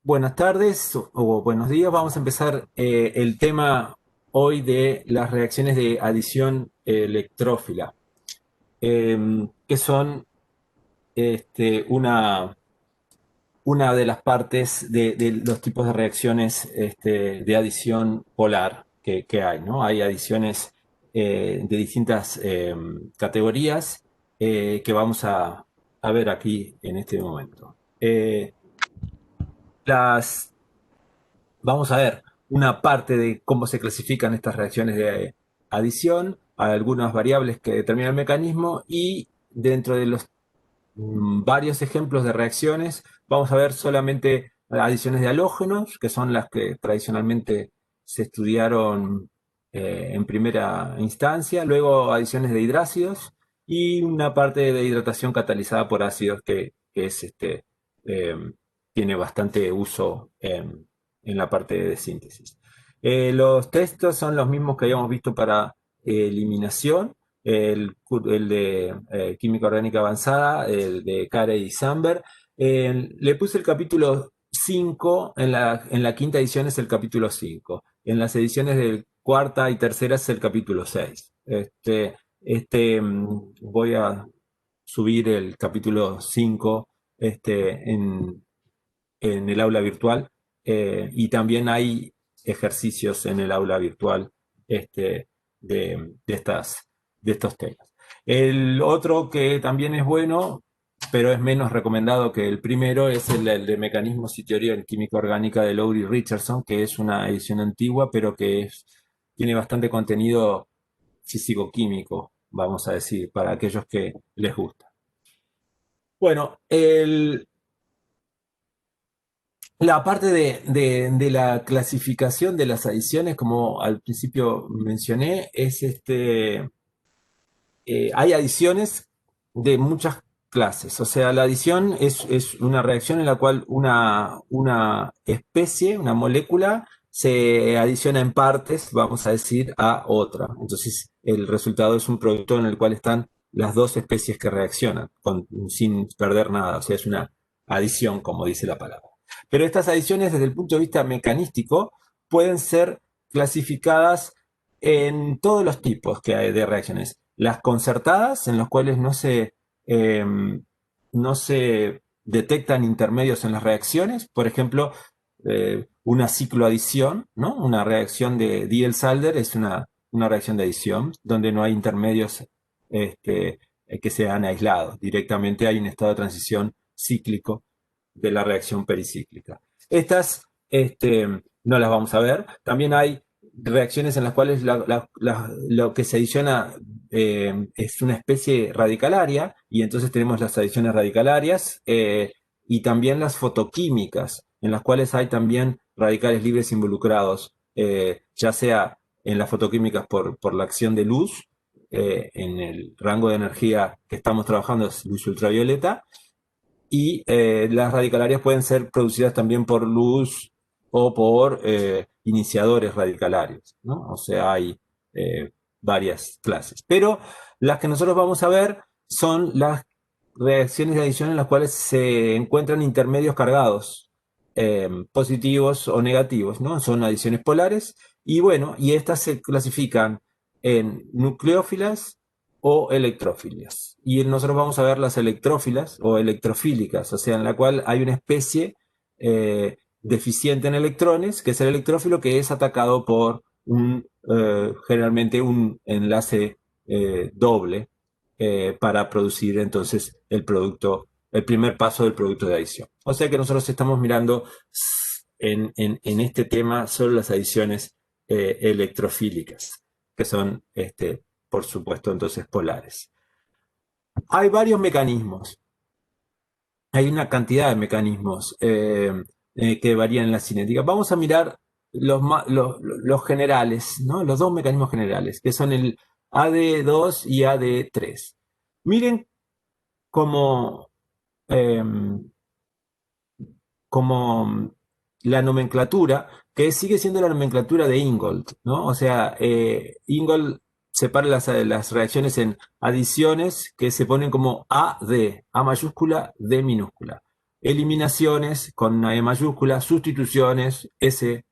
Buenas tardes o buenos días. Vamos a empezar el tema hoy de las reacciones de adición electrófila, que son una de las partes de los tipos de reacciones de adición polar que hay, ¿no? Hay adiciones de distintas categorías que vamos a ver aquí en este momento. Las Vamos a ver una parte de cómo se clasifican estas reacciones de adición, algunas variables que determinan el mecanismo y dentro de los varios ejemplos de reacciones vamos a ver solamente adiciones de halógenos, que son las que tradicionalmente se estudiaron en primera instancia, luego adiciones de hidrácidos y una parte de hidratación catalizada por ácidos que es eh, tiene bastante uso en la parte de síntesis. Los textos son los mismos que habíamos visto para eliminación, el de química orgánica avanzada, el de Carey y Samberg. Le puse el capítulo 5, en la quinta edición es el capítulo 5, en las ediciones de cuarta y tercera es el capítulo 6. Voy a subir el capítulo 5 en el aula virtual, y también hay ejercicios en el aula virtual de estos temas. El otro que también es bueno, pero es menos recomendado que el primero, es el de Mecanismos y Teoría en Química Orgánica de Lowry Richardson, que es una edición antigua, pero tiene bastante contenido físico-químico, vamos a decir, para aquellos que les gusta. Bueno, la parte de la clasificación de las adiciones, como al principio mencioné, hay adiciones de muchas clases. O sea, la adición es una reacción en la cual una especie, una molécula, se adiciona en partes, vamos a decir, a otra. Entonces, el resultado es un producto en el cual están las dos especies que reaccionan, sin perder nada. O sea, es una adición, como dice la palabra. Pero estas adiciones, desde el punto de vista mecanístico, pueden ser clasificadas en todos los tipos que hay de reacciones. Las concertadas, en las cuales eh, no se detectan intermedios en las reacciones, por ejemplo, una cicloadición, ¿no? Una reacción de Diels-Alder es una reacción de adición donde no hay intermedios que sean aislados. Directamente hay un estado de transición cíclico de la reacción pericíclica. Estas no las vamos a ver. También hay reacciones en las cuales lo que se adiciona es una especie radicalaria, y entonces tenemos las adiciones radicalarias, y también las fotoquímicas, en las cuales hay también radicales libres involucrados, ya sea en las fotoquímicas por la acción de luz, en el rango de energía que estamos trabajando es luz ultravioleta, y las radicalarias pueden ser producidas también por luz o por iniciadores radicalarios, ¿no? O sea, hay varias clases. Pero las que nosotros vamos a ver son las reacciones de adición en las cuales se encuentran intermedios cargados, positivos o negativos, ¿no? Son adiciones polares, y bueno, y estas se clasifican en nucleófilas o electrófilas. Y nosotros vamos a ver las electrófilas o electrofílicas, o sea, en la cual hay una especie deficiente en electrones, que es el electrófilo, que es atacado por generalmente un enlace doble, para producir entonces el producto, el primer paso del producto de adición. O sea que nosotros estamos mirando en este tema solo las adiciones electrofílicas, que son, por supuesto, entonces polares. Hay varios mecanismos, hay una cantidad de mecanismos que varían en la cinética. Vamos a mirar los generales, ¿no? Los dos mecanismos generales, que son el AD2 y AD3. Miren cómo, eh, como la nomenclatura, que sigue siendo la nomenclatura de Ingold, ¿no? O sea, Ingold separa las reacciones en adiciones que se ponen como A, D, A mayúscula, D minúscula. eliminaciones con una E mayúscula, sustituciones, S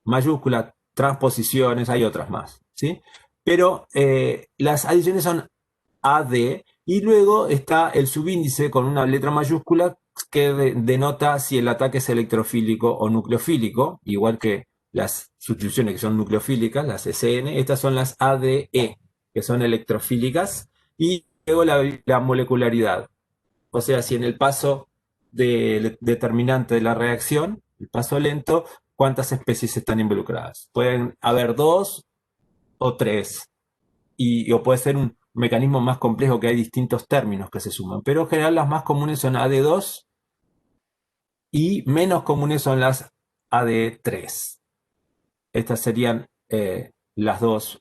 mayúscula, transposiciones, hay otras más, ¿sí? Pero las adiciones son AD y luego está el subíndice con una letra mayúscula que denota si el ataque es electrofílico o nucleofílico, igual que las sustituciones que son nucleofílicas, las SN, estas son las ADE, que son electrofílicas, y luego la molecularidad. O sea, si en el paso determinante de la reacción, el paso lento, cuántas especies están involucradas. Pueden haber dos o tres, o puede ser un mecanismo más complejo que hay distintos términos que se suman, pero en general las más comunes son AD2 y menos comunes son las AD3. Estas serían las dos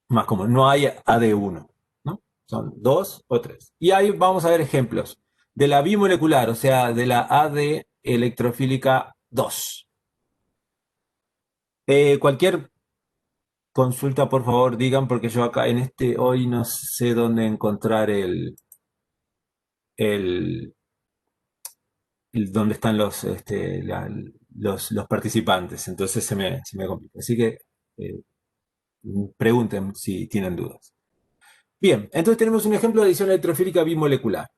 más comunes. No hay AD1, ¿no? Son dos o tres. Y ahí vamos a ver ejemplos de la bimolecular, o sea, de la AD electrofílica 2. Cualquier consulta, por favor, digan, porque yo acá en hoy no sé dónde encontrar el dónde están los participantes, entonces se me complica. Así que eh, pregunten si tienen dudas. Bien, entonces tenemos un ejemplo de adición electrofílica bimolecular.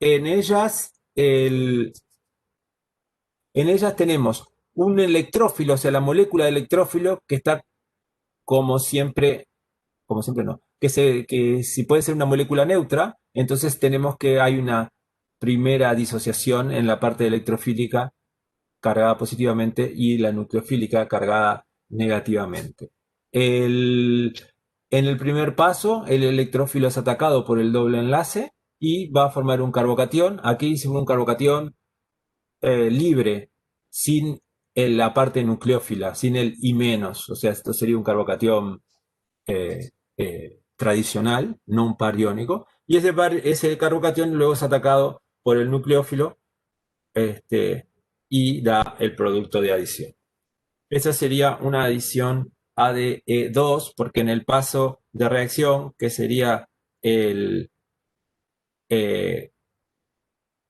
En ellas, en ellas tenemos un electrófilo, o sea, la molécula de electrófilo que está como siempre no, que si puede ser una molécula neutra, entonces tenemos que hay una primera disociación en la parte electrofílica cargada positivamente y la nucleofílica cargada negativamente. El, en el primer paso, el electrófilo es atacado por el doble enlace y va a formar un carbocatión. Aquí hicimos un carbocatión libre, sin la parte nucleófila, sin el I menos. O sea, esto sería un carbocatión tradicional, no un par iónico. Y ese carbocatión luego es atacado por el nucleófilo y da el producto de adición. Esa sería una adición ADE2, porque en el paso de reacción, que sería el, eh,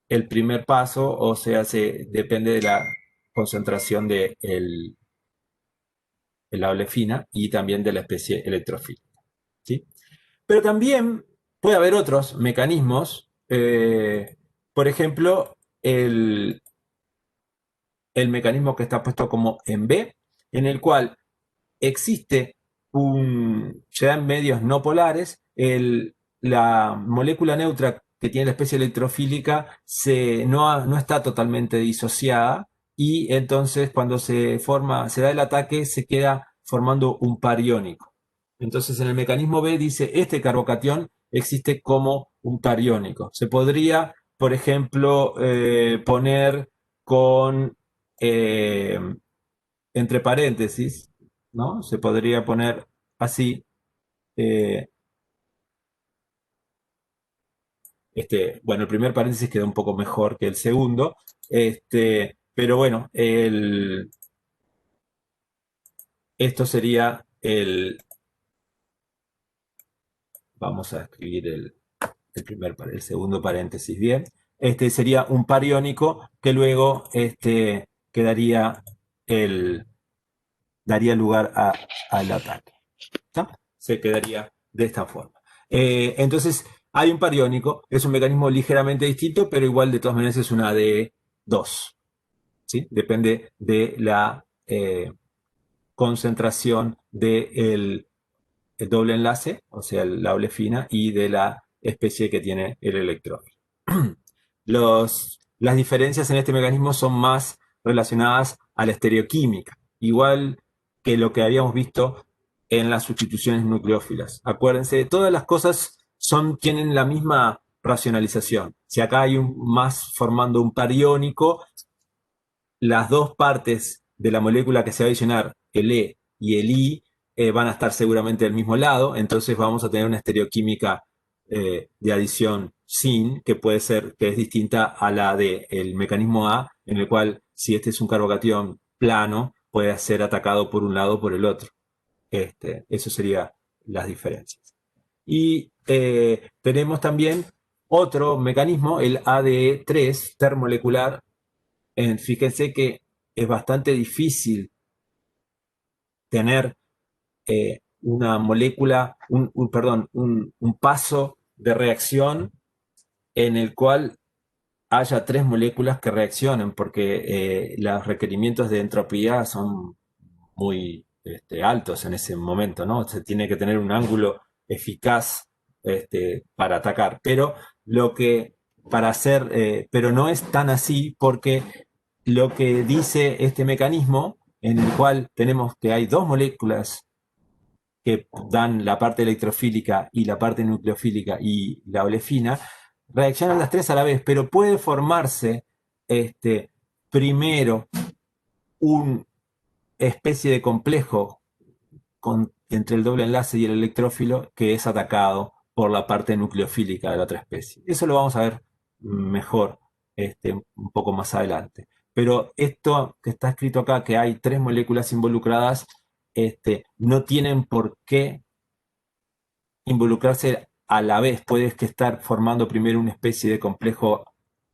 el primer paso, o sea, depende de la concentración de la olefina y también de la especie electrofílica, ¿sí? Pero también puede haber otros mecanismos, por ejemplo, el mecanismo que está puesto como en B, en el cual existe se dan medios no polares, la molécula neutra que tiene la especie electrofílica no está totalmente disociada y entonces cuando se da el ataque se queda formando un par iónico. Entonces en el mecanismo B dice, este carbocatión existe como un par iónico. Se podría, por ejemplo, poner con eh, entre paréntesis, ¿no? Se podría poner así, eh, bueno, el primer paréntesis queda un poco mejor que el segundo, pero bueno, esto sería vamos a escribir el segundo paréntesis bien, sería un par iónico que luego quedaría daría lugar al ataque. ¿No? Se quedaría de esta forma. Entonces, hay un par iónico, es un mecanismo ligeramente distinto, pero igual de todas maneras es una de 2. ¿Sí? Depende de la concentración del doble enlace, o sea, la olefina, y de la especie que tiene el electrón. Las diferencias en este mecanismo son más relacionadas a la estereoquímica, igual que lo que habíamos visto en las sustituciones nucleófilas. Acuérdense, todas las cosas tienen la misma racionalización. Si acá hay más formando un par iónico, las dos partes de la molécula que se va a adicionar, el E y el I, van a estar seguramente del mismo lado, entonces vamos a tener una estereoquímica de adición sin, que puede ser, que es distinta a la del mecanismo A, en el cual si este es un carbocatión plano, puede ser atacado por un lado o por el otro. Eso sería las diferencias. Y tenemos también otro mecanismo, el ADE3 termolecular. Fíjense que es bastante difícil tener una molécula, un paso de reacción en el cual haya tres moléculas que reaccionen, porque los requerimientos de entropía son muy altos en ese momento, ¿no? Se tiene que tener un ángulo eficaz para atacar. Pero lo que para hacer, pero no es tan así, porque lo que dice este mecanismo, en el cual tenemos que hay dos moléculas que dan la parte electrofílica y la parte nucleofílica y la olefina, reaccionan las tres a la vez, pero puede formarse primero una especie de complejo entre el doble enlace y el electrófilo que es atacado por la parte nucleofílica de la otra especie. Eso lo vamos a ver mejor un poco más adelante. Pero esto que está escrito acá, que hay tres moléculas involucradas, no tienen por qué involucrarse a la vez. Puedes que estar formando primero una especie de complejo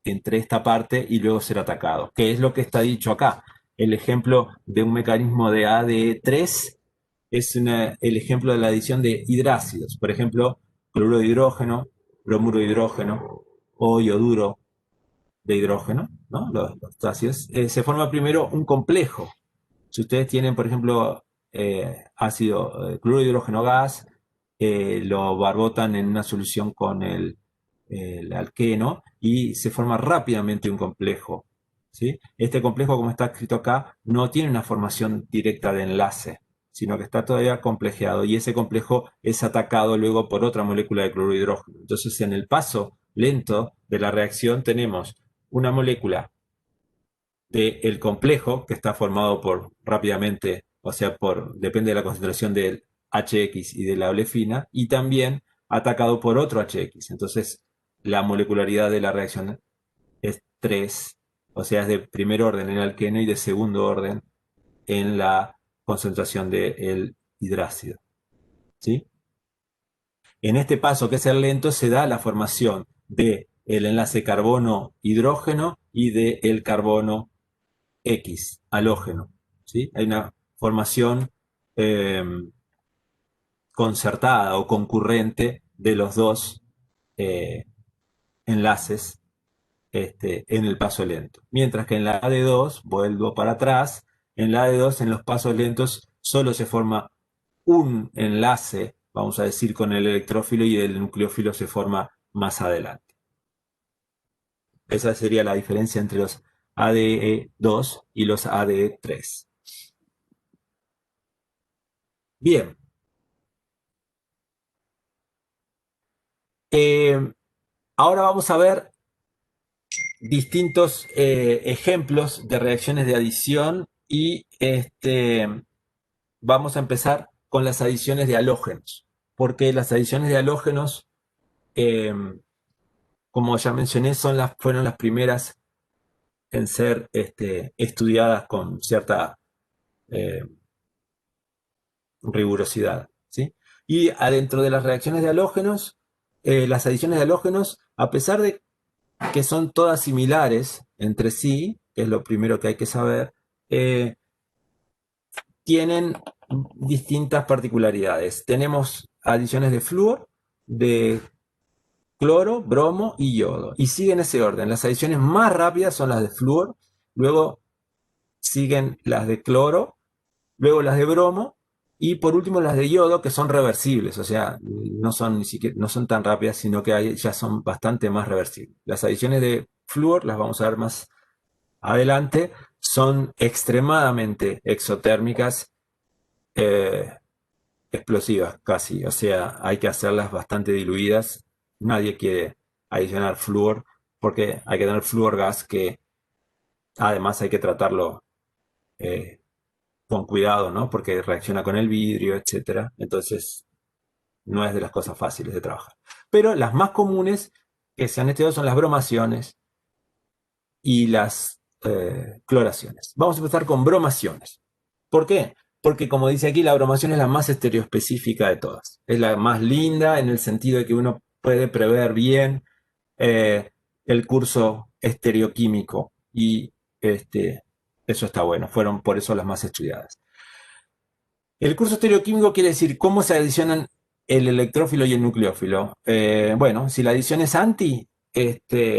entre esta parte y luego ser atacado, que es lo que está dicho acá. El ejemplo de un mecanismo de ADE3 es el ejemplo de la adición de hidrácidos. Por ejemplo, cloruro de hidrógeno, bromuro de hidrógeno o yoduro de hidrógeno, ¿no? Los ácidos. Se forma primero un complejo. Si ustedes tienen, por ejemplo, ácido cloruro de hidrógeno gas, lo barbotan en una solución con el alqueno y se forma rápidamente un complejo. ¿Sí? Este complejo, como está escrito acá, no tiene una formación directa de enlace, sino que está todavía complejeado y ese complejo es atacado luego por otra molécula de cloruro de hidrógeno. Entonces, en el paso lento de la reacción tenemos una molécula del complejo que está formado por rápidamente, o sea, depende de la concentración del HX y de la olefina, y también atacado por otro HX. Entonces, la molecularidad de la reacción es 3, o sea, es de primer orden en el alqueno y de segundo orden en la concentración del hidrácido. ¿Sí? En este paso, que es el lento, se da la formación del enlace carbono-hidrógeno y del carbono X, halógeno. ¿Sí? Hay una formación eh, concertada o concurrente de los dos eh, enlaces en el paso lento. Mientras que en la AD2, vuelvo para atrás, en la AD2 en los pasos lentos solo se forma un enlace, vamos a decir, con el electrófilo y el nucleófilo se forma más adelante. Esa sería la diferencia entre los ADE2 y los ADE3. Bien. Ahora vamos a ver distintos ejemplos de reacciones de adición y vamos a empezar con las adiciones de halógenos, porque las adiciones de halógenos, eh, como ya mencioné, fueron las primeras en ser estudiadas con cierta eh, rigurosidad. ¿Sí? Y adentro de las reacciones de halógenos, las adiciones de halógenos, a pesar de que son todas similares entre sí, que es lo primero que hay que saber, tienen distintas particularidades. Tenemos adiciones de flúor, de cloro, bromo y yodo. Y siguen ese orden. Las adiciones más rápidas son las de flúor, luego siguen las de cloro, luego las de bromo y por último las de yodo, que son reversibles, o sea, no son, ni siquiera, no son tan rápidas, sino que ya son bastante más reversibles. Las adiciones de flúor, las vamos a ver más adelante, son extremadamente exotérmicas, eh, explosivas casi, o sea, hay que hacerlas bastante diluidas. Nadie quiere adicionar flúor porque hay que tener flúor gas que además hay que tratarlo eh, con cuidado, ¿no? Porque reacciona con el vidrio, etcétera. Entonces, no es de las cosas fáciles de trabajar. Pero las más comunes que se han estudiado son las bromaciones y las cloraciones. Vamos a empezar con bromaciones. ¿Por qué? porque como dice aquí, la bromación es la más estereoespecífica de todas. Es la más linda en el sentido de que uno puede prever bien eh, el curso estereoquímico y eso está bueno, fueron por eso las más estudiadas. El curso estereoquímico quiere decir cómo se adicionan el electrófilo y el nucleófilo. Bueno, si la adición es anti,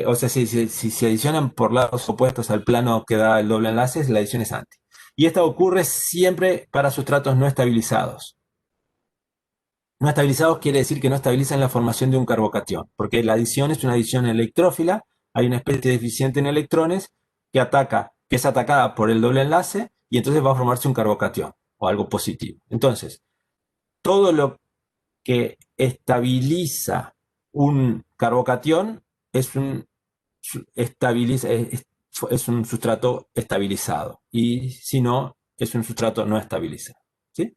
o sea, si se adicionan por lados opuestos al plano que da el doble enlace, la adición es anti. Y esta ocurre siempre para sustratos no estabilizados. No estabilizados quiere decir que no estabilizan la formación de un carbocatión, porque la adición es una adición electrófila, hay una especie deficiente en electrones que es atacada por el doble enlace y entonces va a formarse un carbocatión o algo positivo. Entonces, todo lo que estabiliza un carbocatión es un, es un sustrato estabilizado y si no, es un sustrato no estabilizado. ¿Sí?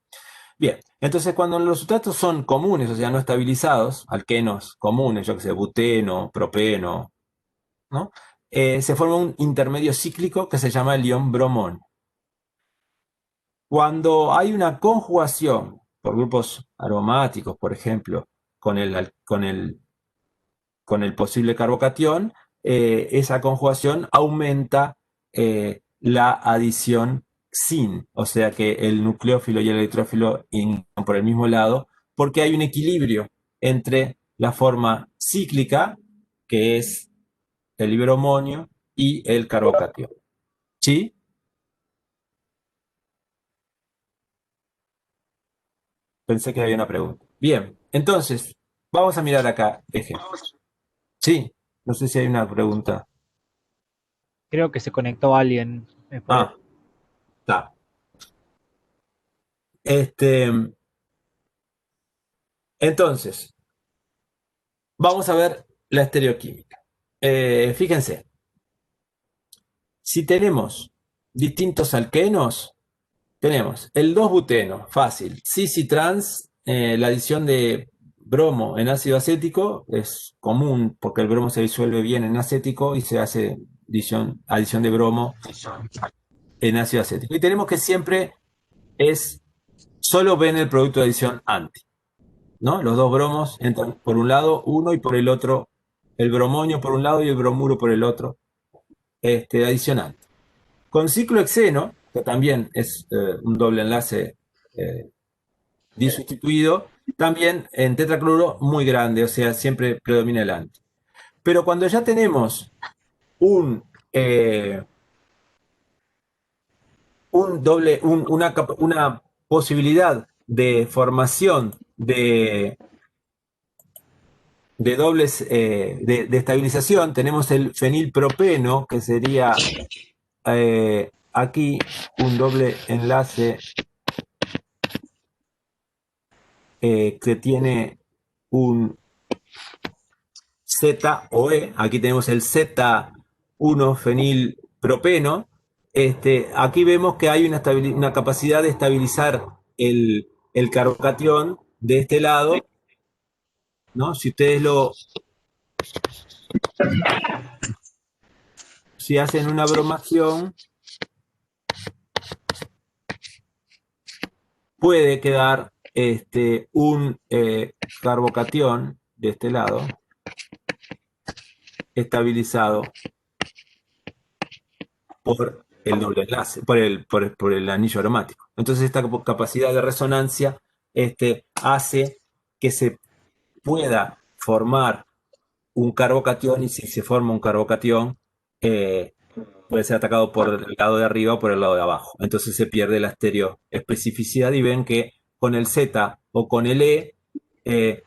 Bien, entonces cuando los sustratos son comunes, o sea, no estabilizados, alquenos comunes, yo que sé, buteno, propeno, ¿no? Se forma un intermedio cíclico que se llama el ion bromón. Cuando hay una conjugación por grupos aromáticos, por ejemplo, con el posible carbocatión, esa conjugación aumenta la adición sin, o sea que el nucleófilo y el electrófilo van por el mismo lado, porque hay un equilibrio entre la forma cíclica, que es el hidromonio, y el carbocatión. ¿Sí? Pensé que había una pregunta. Bien, entonces, vamos a mirar acá ejemplos. Sí, no sé si hay una pregunta. Creo que se conectó alguien por el... Ah, está. Este, entonces, vamos a ver la estereoquímica. Fíjense, si tenemos distintos alquenos, tenemos el 2-buteno, fácil. Cis-trans, la adición de bromo en ácido acético es común porque el bromo se disuelve bien en acético y se hace adición de bromo en ácido acético. Y tenemos que siempre es solo ven el producto de adición anti, ¿no? Los dos bromos entran por un lado uno y por el otro el bromonio por un lado y el bromuro por el otro, adicional. Con ciclohexeno, que también es un doble enlace eh, disustituido, también en tetracloro muy grande, o sea, siempre predomina el anti. Pero cuando ya tenemos un, eh, una posibilidad de formación de dobles de estabilización, tenemos el fenilpropeno, que sería aquí un doble enlace que tiene un Z o E. Aquí tenemos el Z1-fenilpropeno. Aquí vemos que hay una capacidad de estabilizar el carbocatión de este lado, ¿no? Si hacen una bromación, puede quedar un carbocatión de este lado estabilizado por el doble enlace, por el anillo aromático. Entonces esta capacidad de resonancia hace que se pueda formar un carbocatión y si se forma un carbocatión eh, puede ser atacado por el lado de arriba o por el lado de abajo. Entonces se pierde la estereoespecificidad y ven que con el Z o con el E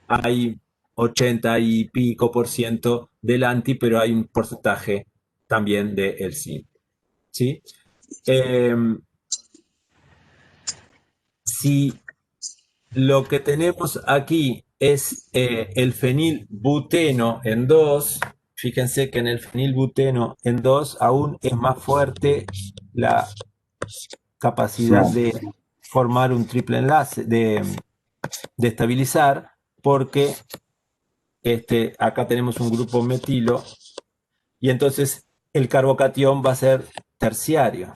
hay 80 y pico por ciento del anti, pero hay un porcentaje también del sí. ¿Sí? Eh, si lo que tenemos aquí es el fenilbuteno en 2, fíjense que en el fenilbuteno en 2 aún es más fuerte la capacidad de formar un triple enlace, de estabilizar, porque acá tenemos un grupo metilo y entonces el carbocatión va a ser terciario.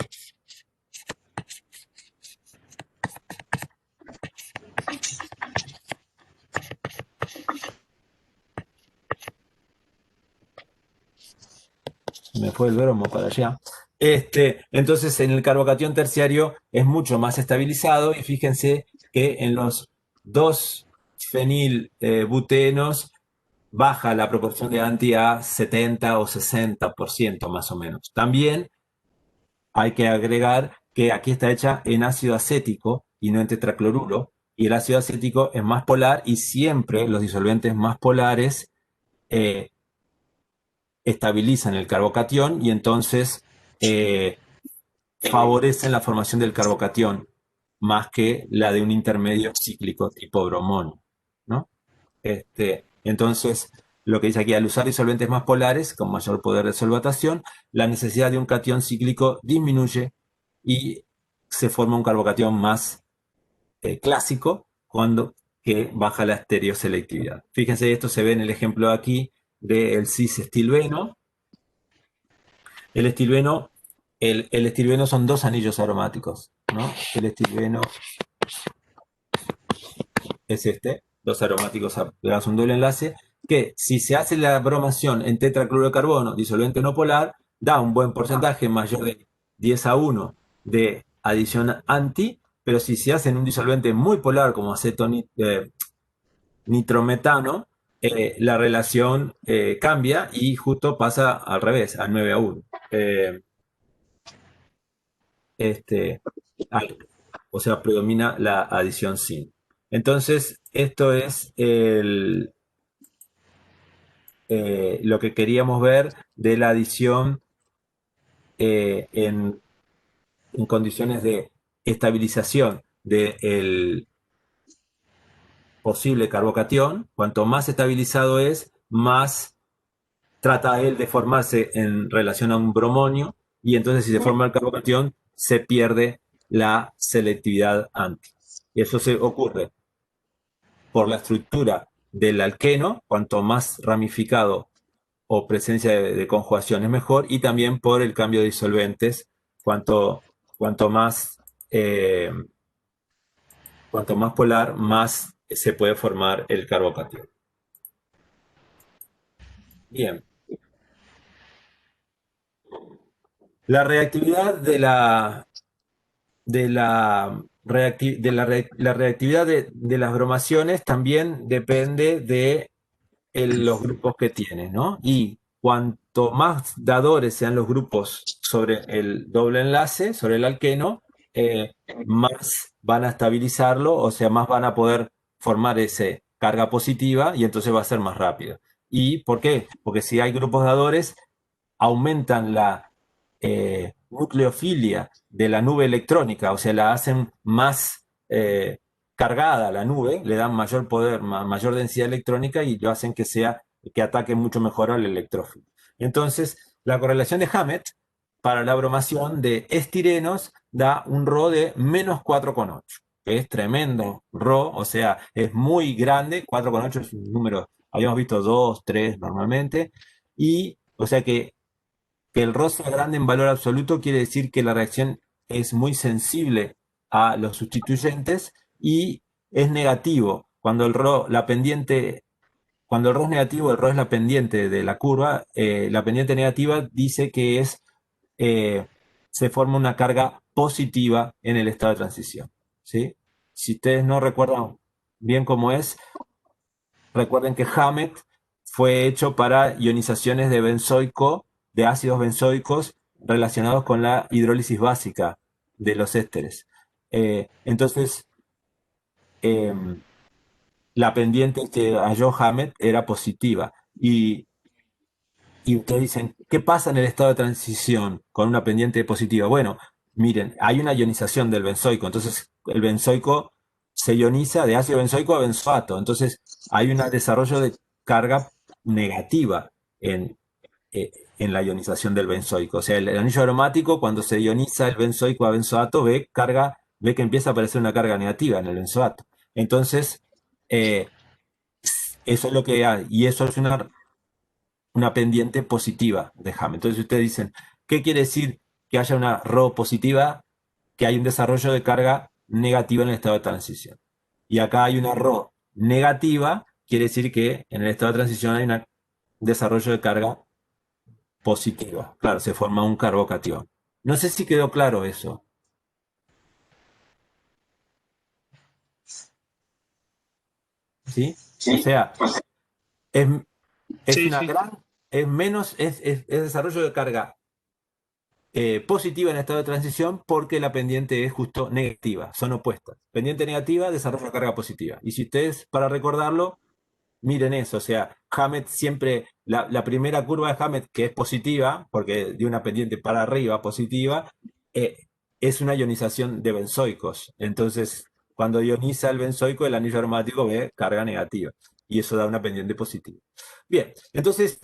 me fue el bromo para allá. Entonces, en el carbocatión terciario es mucho más estabilizado y fíjense que en los dos fenilbutenos baja la proporción de anti a 70 o 60% más o menos. También hay que agregar que aquí está hecha en ácido acético y no en tetracloruro, y el ácido acético es más polar y siempre los disolventes más polares eh, estabilizan el carbocatión y entonces eh, favorecen la formación del carbocatión más que la de un intermedio cíclico tipo bromonio, ¿no? Entonces, lo que dice aquí, al usar disolventes más polares con mayor poder de solvatación, la necesidad de un catión cíclico disminuye y se forma un carbocatión más clásico cuando que baja la estereoselectividad. Fíjense, esto se ve en el ejemplo aquí del cis-estilbeno. El estilbeno, el estilbeno son dos anillos aromáticos, ¿no? El estilbeno es dos aromáticos pegados a un doble enlace, que si se hace la bromación en tetracloruro de carbono, disolvente no polar, da un buen porcentaje mayor de 10:1 de adición anti, pero si se hace en un disolvente muy polar como nitrometano, la relación cambia y justo pasa al revés, a 9:1. Este, o sea, predomina la adición sin. Entonces, esto es lo que queríamos ver de la adición en condiciones de estabilización del posible carbocatión. Cuanto más estabilizado es, más trata él de formarse en relación a un bromonio, y entonces si se forma el carbocatión, se pierde la selectividad anti. Y eso se ocurre por la estructura del alqueno, cuanto más ramificado o presencia de conjugación es mejor, y también por el cambio de disolventes, cuanto, cuanto más eh, cuanto más polar, más se puede formar el carbocatión. Bien. La reactividad la reactividad de las bromaciones también depende de los grupos que tiene, ¿no? Y cuanto más dadores sean los grupos sobre el doble enlace, sobre el alqueno, eh, más van a estabilizarlo, o sea, más van a poder formar esa carga positiva y entonces va a ser más rápido. ¿Y por qué? Porque si hay grupos dadores, aumentan la nucleofilia de la nube electrónica, o sea, la hacen más cargada la nube, le dan mayor poder, mayor densidad electrónica y lo hacen que ataque mucho mejor al electrófilo. Entonces, la correlación de Hammett para la bromación de estirenos da un Rho de menos 4,8, que es tremendo Rho, o sea, es muy grande. 4,8 es un número, habíamos visto 2, 3 normalmente, y o sea que el Rho sea grande en valor absoluto quiere decir que la reacción es muy sensible a los sustituyentes, y es negativo. Cuando el Rho es negativo, el Rho es la pendiente de la curva, la pendiente negativa dice que eh, se forma una carga positiva en el estado de transición, ¿sí? Si ustedes no recuerdan bien cómo es, recuerden que Hammett fue hecho para ionizaciones de benzoico, de ácidos benzoicos relacionados con la hidrólisis básica de los ésteres. Entonces, eh, la pendiente que halló Hammett era positiva. Y ustedes dicen, ¿qué pasa en el estado de transición con una pendiente positiva? Bueno, miren, hay una ionización del benzoico, entonces el benzoico se ioniza de ácido benzoico a benzoato, entonces hay un desarrollo de carga negativa en, en la ionización del benzoico. O sea, el anillo aromático, cuando se ioniza el benzoico a benzoato, ve que empieza a aparecer una carga negativa en el benzoato. Entonces, eh, eso es lo que hay, y eso es una pendiente positiva de Hammett. Entonces ustedes dicen, ¿qué quiere decir que haya una Rho positiva? Que hay un desarrollo de carga negativa en el estado de transición. Y acá hay una Rho negativa, quiere decir que en el estado de transición hay un desarrollo de carga positivo. Claro, se forma un carbocatión. No sé si quedó claro eso. ¿Sí? O sea, es, es Sí, una sí. gran, es menos, es desarrollo de carga positiva en estado de transición porque la pendiente es justo negativa, son opuestas. Pendiente negativa, desarrollo de carga positiva. Y si ustedes, para recordarlo, miren eso, o sea, Hammett siempre, la primera curva de Hammett, que es positiva, porque de una pendiente para arriba positiva, eh, es una ionización de benzoicos. Entonces, cuando ioniza el benzoico, el anillo aromático ve carga negativa. Y eso da una pendiente positiva. Bien, entonces,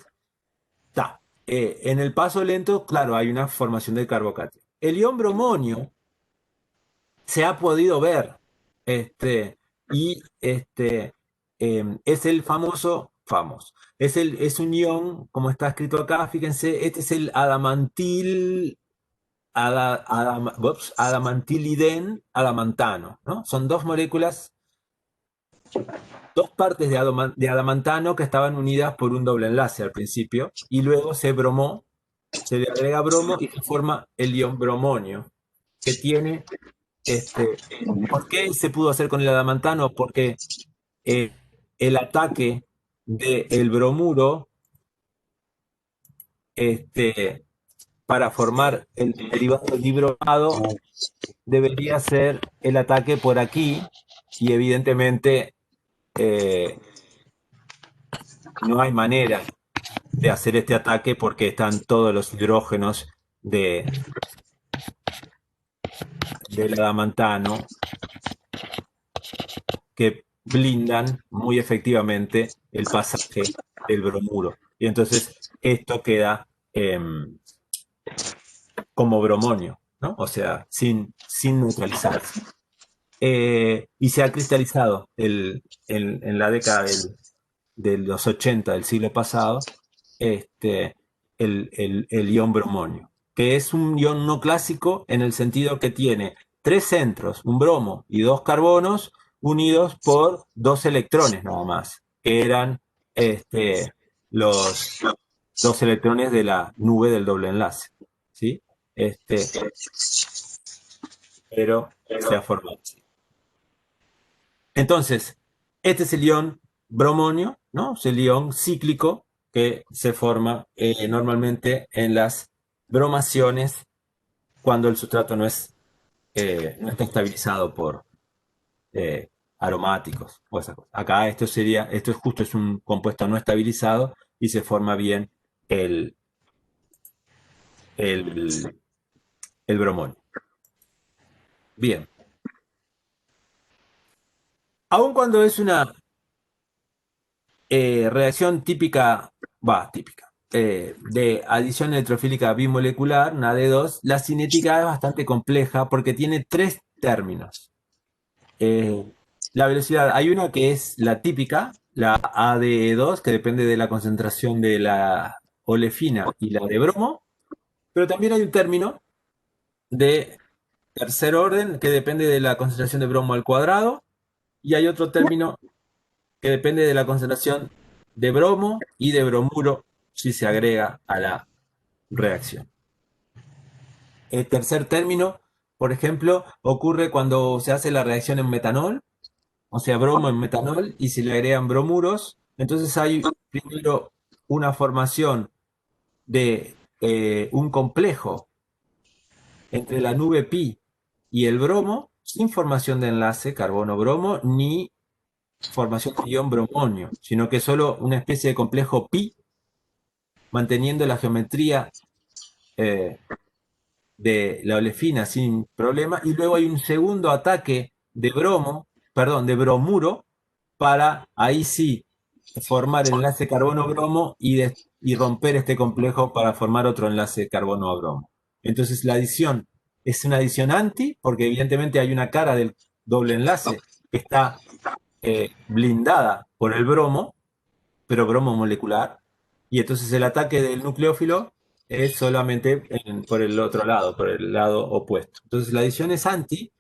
está. En el paso lento, claro, hay una formación de carbocatio. El ion bromonio se ha podido ver. Y es el es un ion, como está escrito acá, fíjense, este es el adamantiliden adamantano, ¿no? Son dos moléculas, dos partes de adamantano que estaban unidas por un doble enlace al principio, y luego se le agrega bromo y se forma el ion bromonio, que tiene, ¿por qué se pudo hacer con el adamantano? Porque eh, el ataque del bromuro este, para formar el derivado dibromado debería ser el ataque por aquí y evidentemente eh, no hay manera de hacer este ataque porque están todos los hidrógenos del adamantano que blindan muy efectivamente el pasaje del bromuro. Y entonces esto queda como bromonio, ¿no? O sea, sin neutralizarse. Y se ha cristalizado en la década de los 80 del siglo pasado este, el ion bromonio, que es un ion no clásico en el sentido que tiene tres centros, un bromo y dos carbonos, unidos por dos electrones nada más, que eran los dos electrones de la nube del doble enlace. ¿Sí? Este, pero se ha formado así. Entonces, este es el ion bromonio, ¿no? Es el ion cíclico que se forma normalmente en las bromaciones cuando el sustrato no está estabilizado por aromáticos o esas cosas. Acá esto es justo, es un compuesto no estabilizado y se forma bien el, el, el bromonio. Bien. Aun cuando es una reacción típica, de adición electrofílica bimolecular, una de dos, la cinética es bastante compleja porque tiene tres términos. Eh, la velocidad, hay una que es la típica, la ADE2, que depende de la concentración de la olefina y la de bromo, pero también hay un término de tercer orden que depende de la concentración de bromo al cuadrado, y hay otro término que depende de la concentración de bromo y de bromuro si se agrega a la reacción. El tercer término, por ejemplo, ocurre cuando se hace la reacción en metanol, o sea, bromo en metanol, y se le agregan bromuros. Entonces hay primero una formación de un complejo entre la nube pi y el bromo, sin formación de enlace carbono-bromo, ni formación de ion bromonio, sino que solo una especie de complejo pi manteniendo la geometría eh, de la olefina sin problema, y luego hay un segundo ataque de bromo, perdón, de bromuro, para ahí sí formar el enlace carbono-bromo y romper este complejo para formar otro enlace carbono-bromo. Entonces la adición es una adición anti, porque evidentemente hay una cara del doble enlace que está blindada por el bromo, pero bromo molecular, y entonces el ataque del nucleófilo es solamente por el otro lado, por el lado opuesto. Entonces la adición es anti,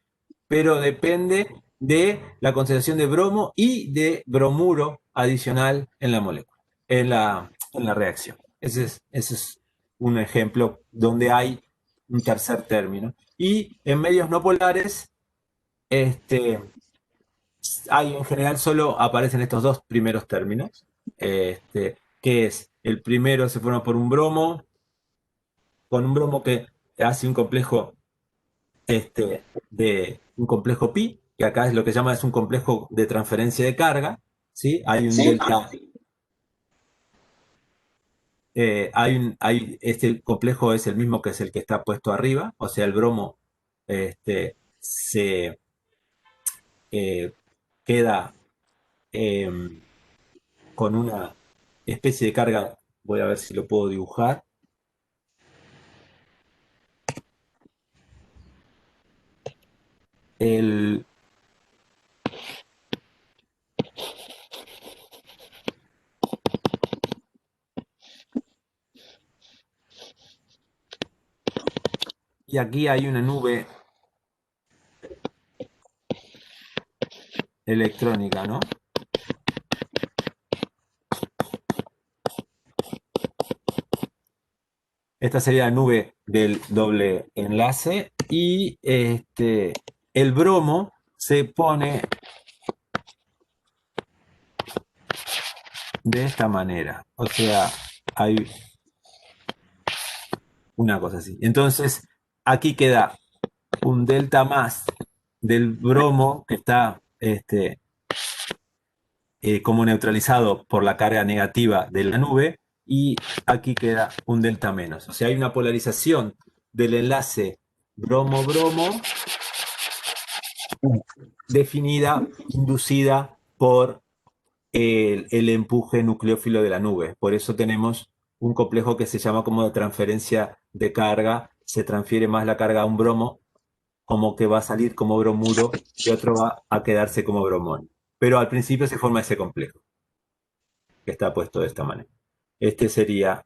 pero depende de la concentración de bromo y de bromuro adicional en la molécula, en la reacción. Esa es un ejemplo donde hay un tercer término. Y en medios no polares, hay en general solo aparecen estos dos primeros términos, que es el primero se forma por un bromo, con un bromo que hace un complejo de un complejo pi, que acá es lo que llama es un complejo de transferencia de carga, ¿sí? Hay un delta, este complejo es el mismo que es el que está puesto arriba, o sea, el bromo se eh, queda con una especie de carga, voy a ver si lo puedo dibujar. El, y aquí hay una nube electrónica, ¿no? Esta sería la nube del doble enlace y el bromo se pone de esta manera. O sea, hay una cosa así. Entonces, aquí queda un delta más del bromo que está como neutralizado por la carga negativa de la nube y aquí queda un delta menos. O sea, hay una polarización del enlace bromo-bromo definida, inducida por el empuje nucleófilo de la nube. Por eso tenemos un complejo que se llama como de transferencia de carga. Se transfiere más la carga a un bromo, como que va a salir como bromuro, y otro va a quedarse como bromón. Pero al principio se forma ese complejo, que está puesto de esta manera. Este sería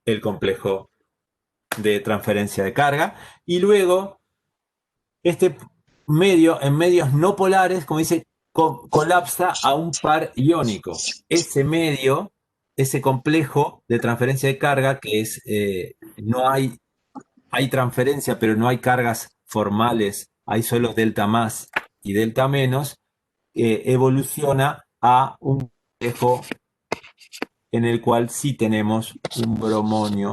el complejo de transferencia de carga. Y luego, este medio, en medios no polares, como dice, colapsa a un par iónico. Ese medio, ese complejo de transferencia de carga, que es, no hay transferencia, pero no hay cargas formales, hay solo delta más y delta menos, evoluciona a un complejo en el cual sí tenemos un bromonio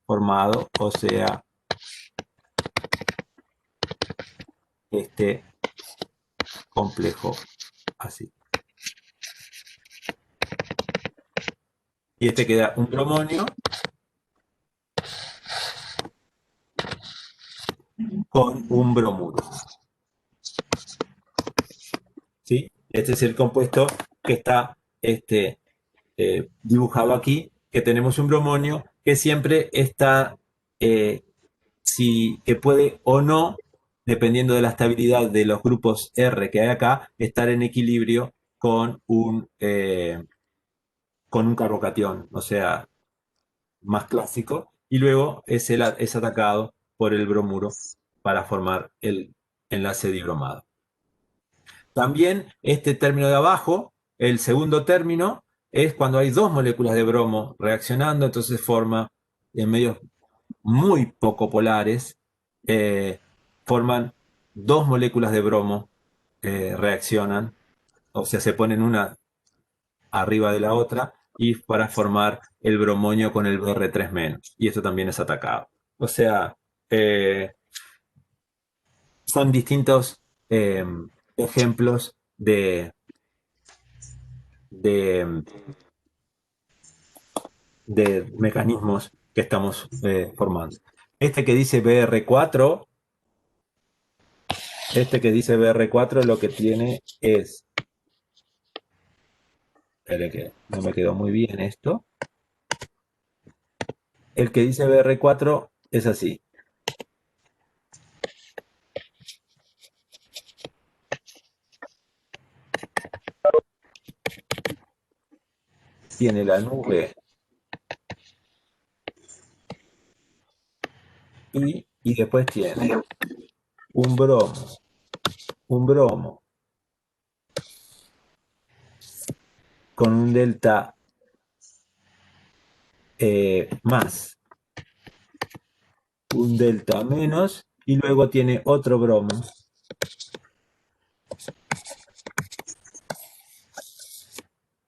formado, o sea, este complejo así. Y este queda un bromonio con un bromuro. ¿Sí? Este es el compuesto que está dibujado aquí, que tenemos un bromonio que siempre está, que puede o no, dependiendo de la estabilidad de los grupos R que hay acá, estar en equilibrio con un carbocatión, o sea, más clásico, y luego es atacado por el bromuro para formar el enlace dibromado. También este término de abajo, el segundo término, es cuando hay dos moléculas de bromo reaccionando, entonces forma en medios muy poco polares, eh, forman dos moléculas de bromo, reaccionan, o sea, se ponen una arriba de la otra y para formar el bromonio con el Br3 menos. Y esto también es atacado. O sea, eh, son distintos ejemplos de, de mecanismos que estamos formando. Este que dice BR4, lo que tiene es, espere que no me quedó muy bien esto, el que dice BR4 es así, tiene la nube y después tiene un bromo, un bromo con un delta más un delta menos y luego tiene otro bromo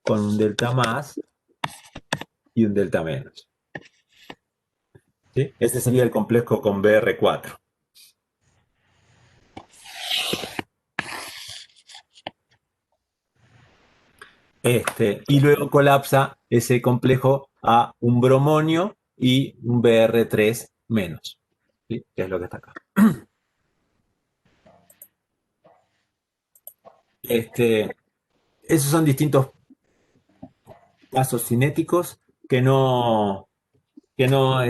con un delta más y un delta menos. ¿Sí? Este sería el complejo con Br4. Y luego colapsa ese complejo a un bromonio y un Br3 menos, ¿sí? Que es lo que está acá. Esos son distintos casos cinéticos que no, no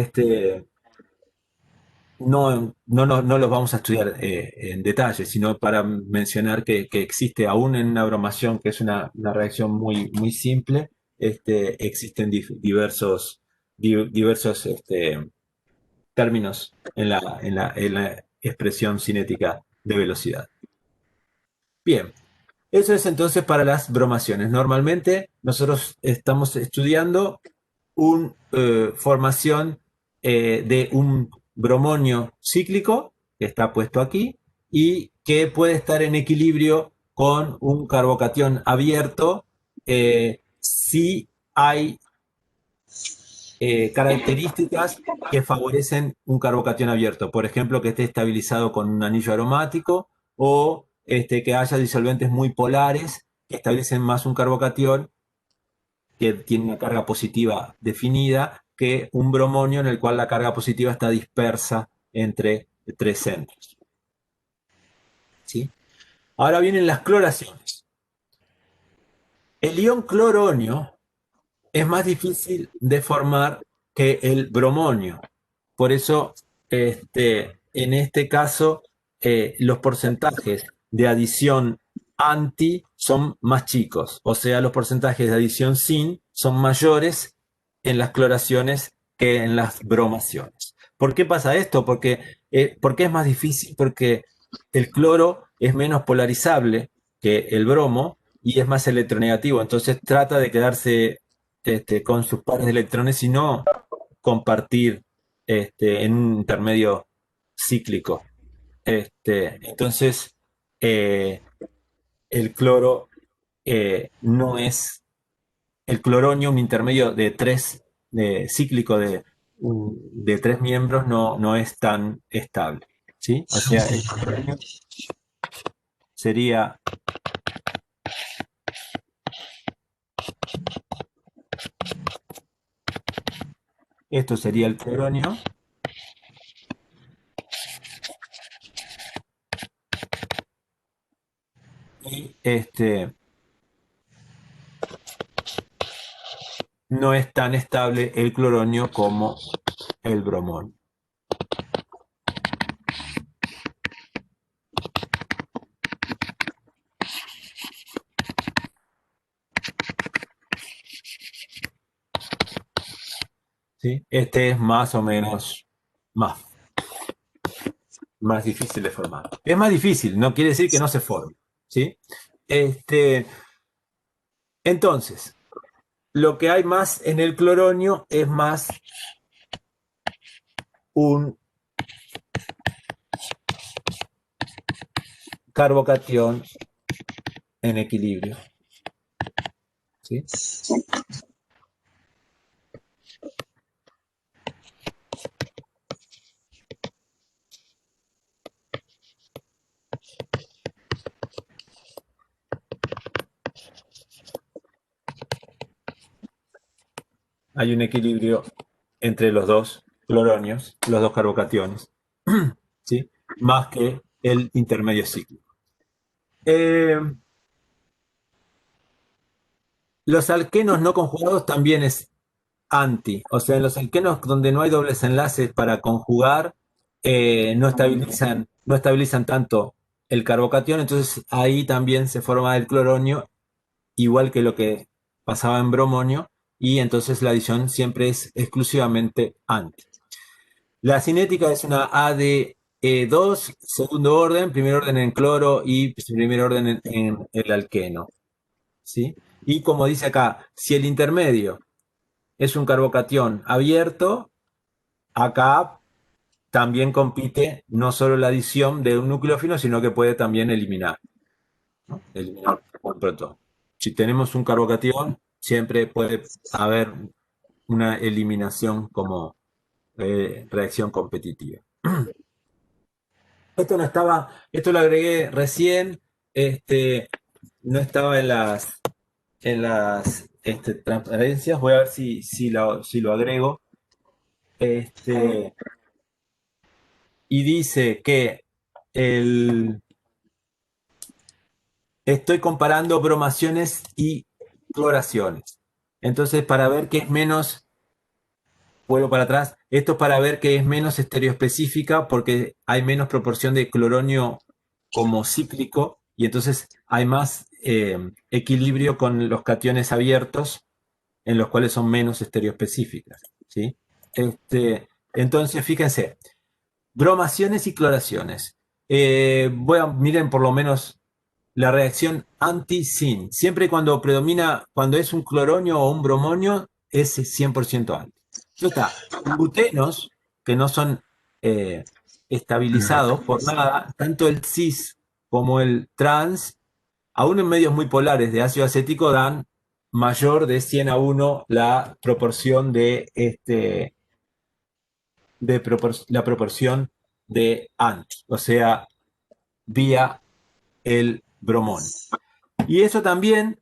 los vamos a estudiar en detalle, sino para mencionar que existe aún en una bromación, que es una reacción muy simple, existen diversos términos en la expresión cinética de velocidad. Bien, eso es entonces para las bromaciones. Normalmente nosotros estamos estudiando una formación de un bromonio cíclico, que está puesto aquí, y que puede estar en equilibrio con un carbocatión abierto si hay características que favorecen un carbocatión abierto. Por ejemplo, que esté estabilizado con un anillo aromático o que haya disolventes muy polares que establecen más un carbocatión que tiene una carga positiva definida que un bromonio en el cual la carga positiva está dispersa entre tres centros. ¿Sí? Ahora vienen las cloraciones. El ion cloronio es más difícil de formar que el bromonio. Por eso, en este caso, los porcentajes de adición anti son más chicos, o sea, los porcentajes de adición sin son mayores en las cloraciones que en las bromaciones. ¿Por qué pasa esto? ¿Por qué es más difícil? Porque el cloro es menos polarizable que el bromo y es más electronegativo, entonces trata de quedarse con sus pares de electrones y no compartir en un intermedio cíclico. Entonces, eh, el cloro no es, el cloronio, un intermedio de cíclico de tres miembros, no es tan estable. ¿Sí? O sea, el cloronio sería esto sería el cloronio y no es tan estable el cloronio como el bromón. ¿Sí? Este es más o menos más difícil de formar. Es más difícil, no quiere decir que no se forme. ¿Sí? Entonces, lo que hay más en el cloronio es más un carbocatión en equilibrio. ¿Sí? Hay un equilibrio entre los dos cloronios, los dos carbocationes, ¿sí? Más que el intermedio cíclico. Los alquenos no conjugados también es anti, o sea, en los alquenos donde no hay dobles enlaces para conjugar, no estabilizan tanto el carbocatión, entonces ahí también se forma el cloronio, igual que lo que pasaba en bromonio, y entonces la adición siempre es exclusivamente anti. La cinética es una ADE2, segundo orden, primer orden en cloro y primer orden en el alqueno. ¿Sí? Y como dice acá, si el intermedio es un carbocatión abierto, acá también compite no solo la adición de un nucleófilo, sino que puede también eliminar, ¿no? Eliminar un protón. Si tenemos un carbocatión, siempre puede haber una eliminación como reacción competitiva. Esto no estaba, esto lo agregué recién, no estaba en las transparencias. Voy a ver si lo agrego. Este, y dice que el, estoy comparando bromaciones y cloraciones. Entonces, para ver qué es menos, vuelvo para atrás, esto es para ver que es menos estereoespecífica porque hay menos proporción de cloronio como cíclico y entonces hay más equilibrio con los cationes abiertos en los cuales son menos estereoespecíficas, ¿sí? Entonces, fíjense, bromaciones y cloraciones. Miren por lo menos la reacción anti-sin. Siempre cuando predomina, cuando es un cloronio o un bromonio, es 100% anti. Ya está. Butenos, que no son eh, estabilizados por nada, tanto el cis como el trans, aún en medios muy polares de ácido acético, dan mayor de 100 a 1 la proporción la proporción de anti, o sea, vía el bromonio. Y eso también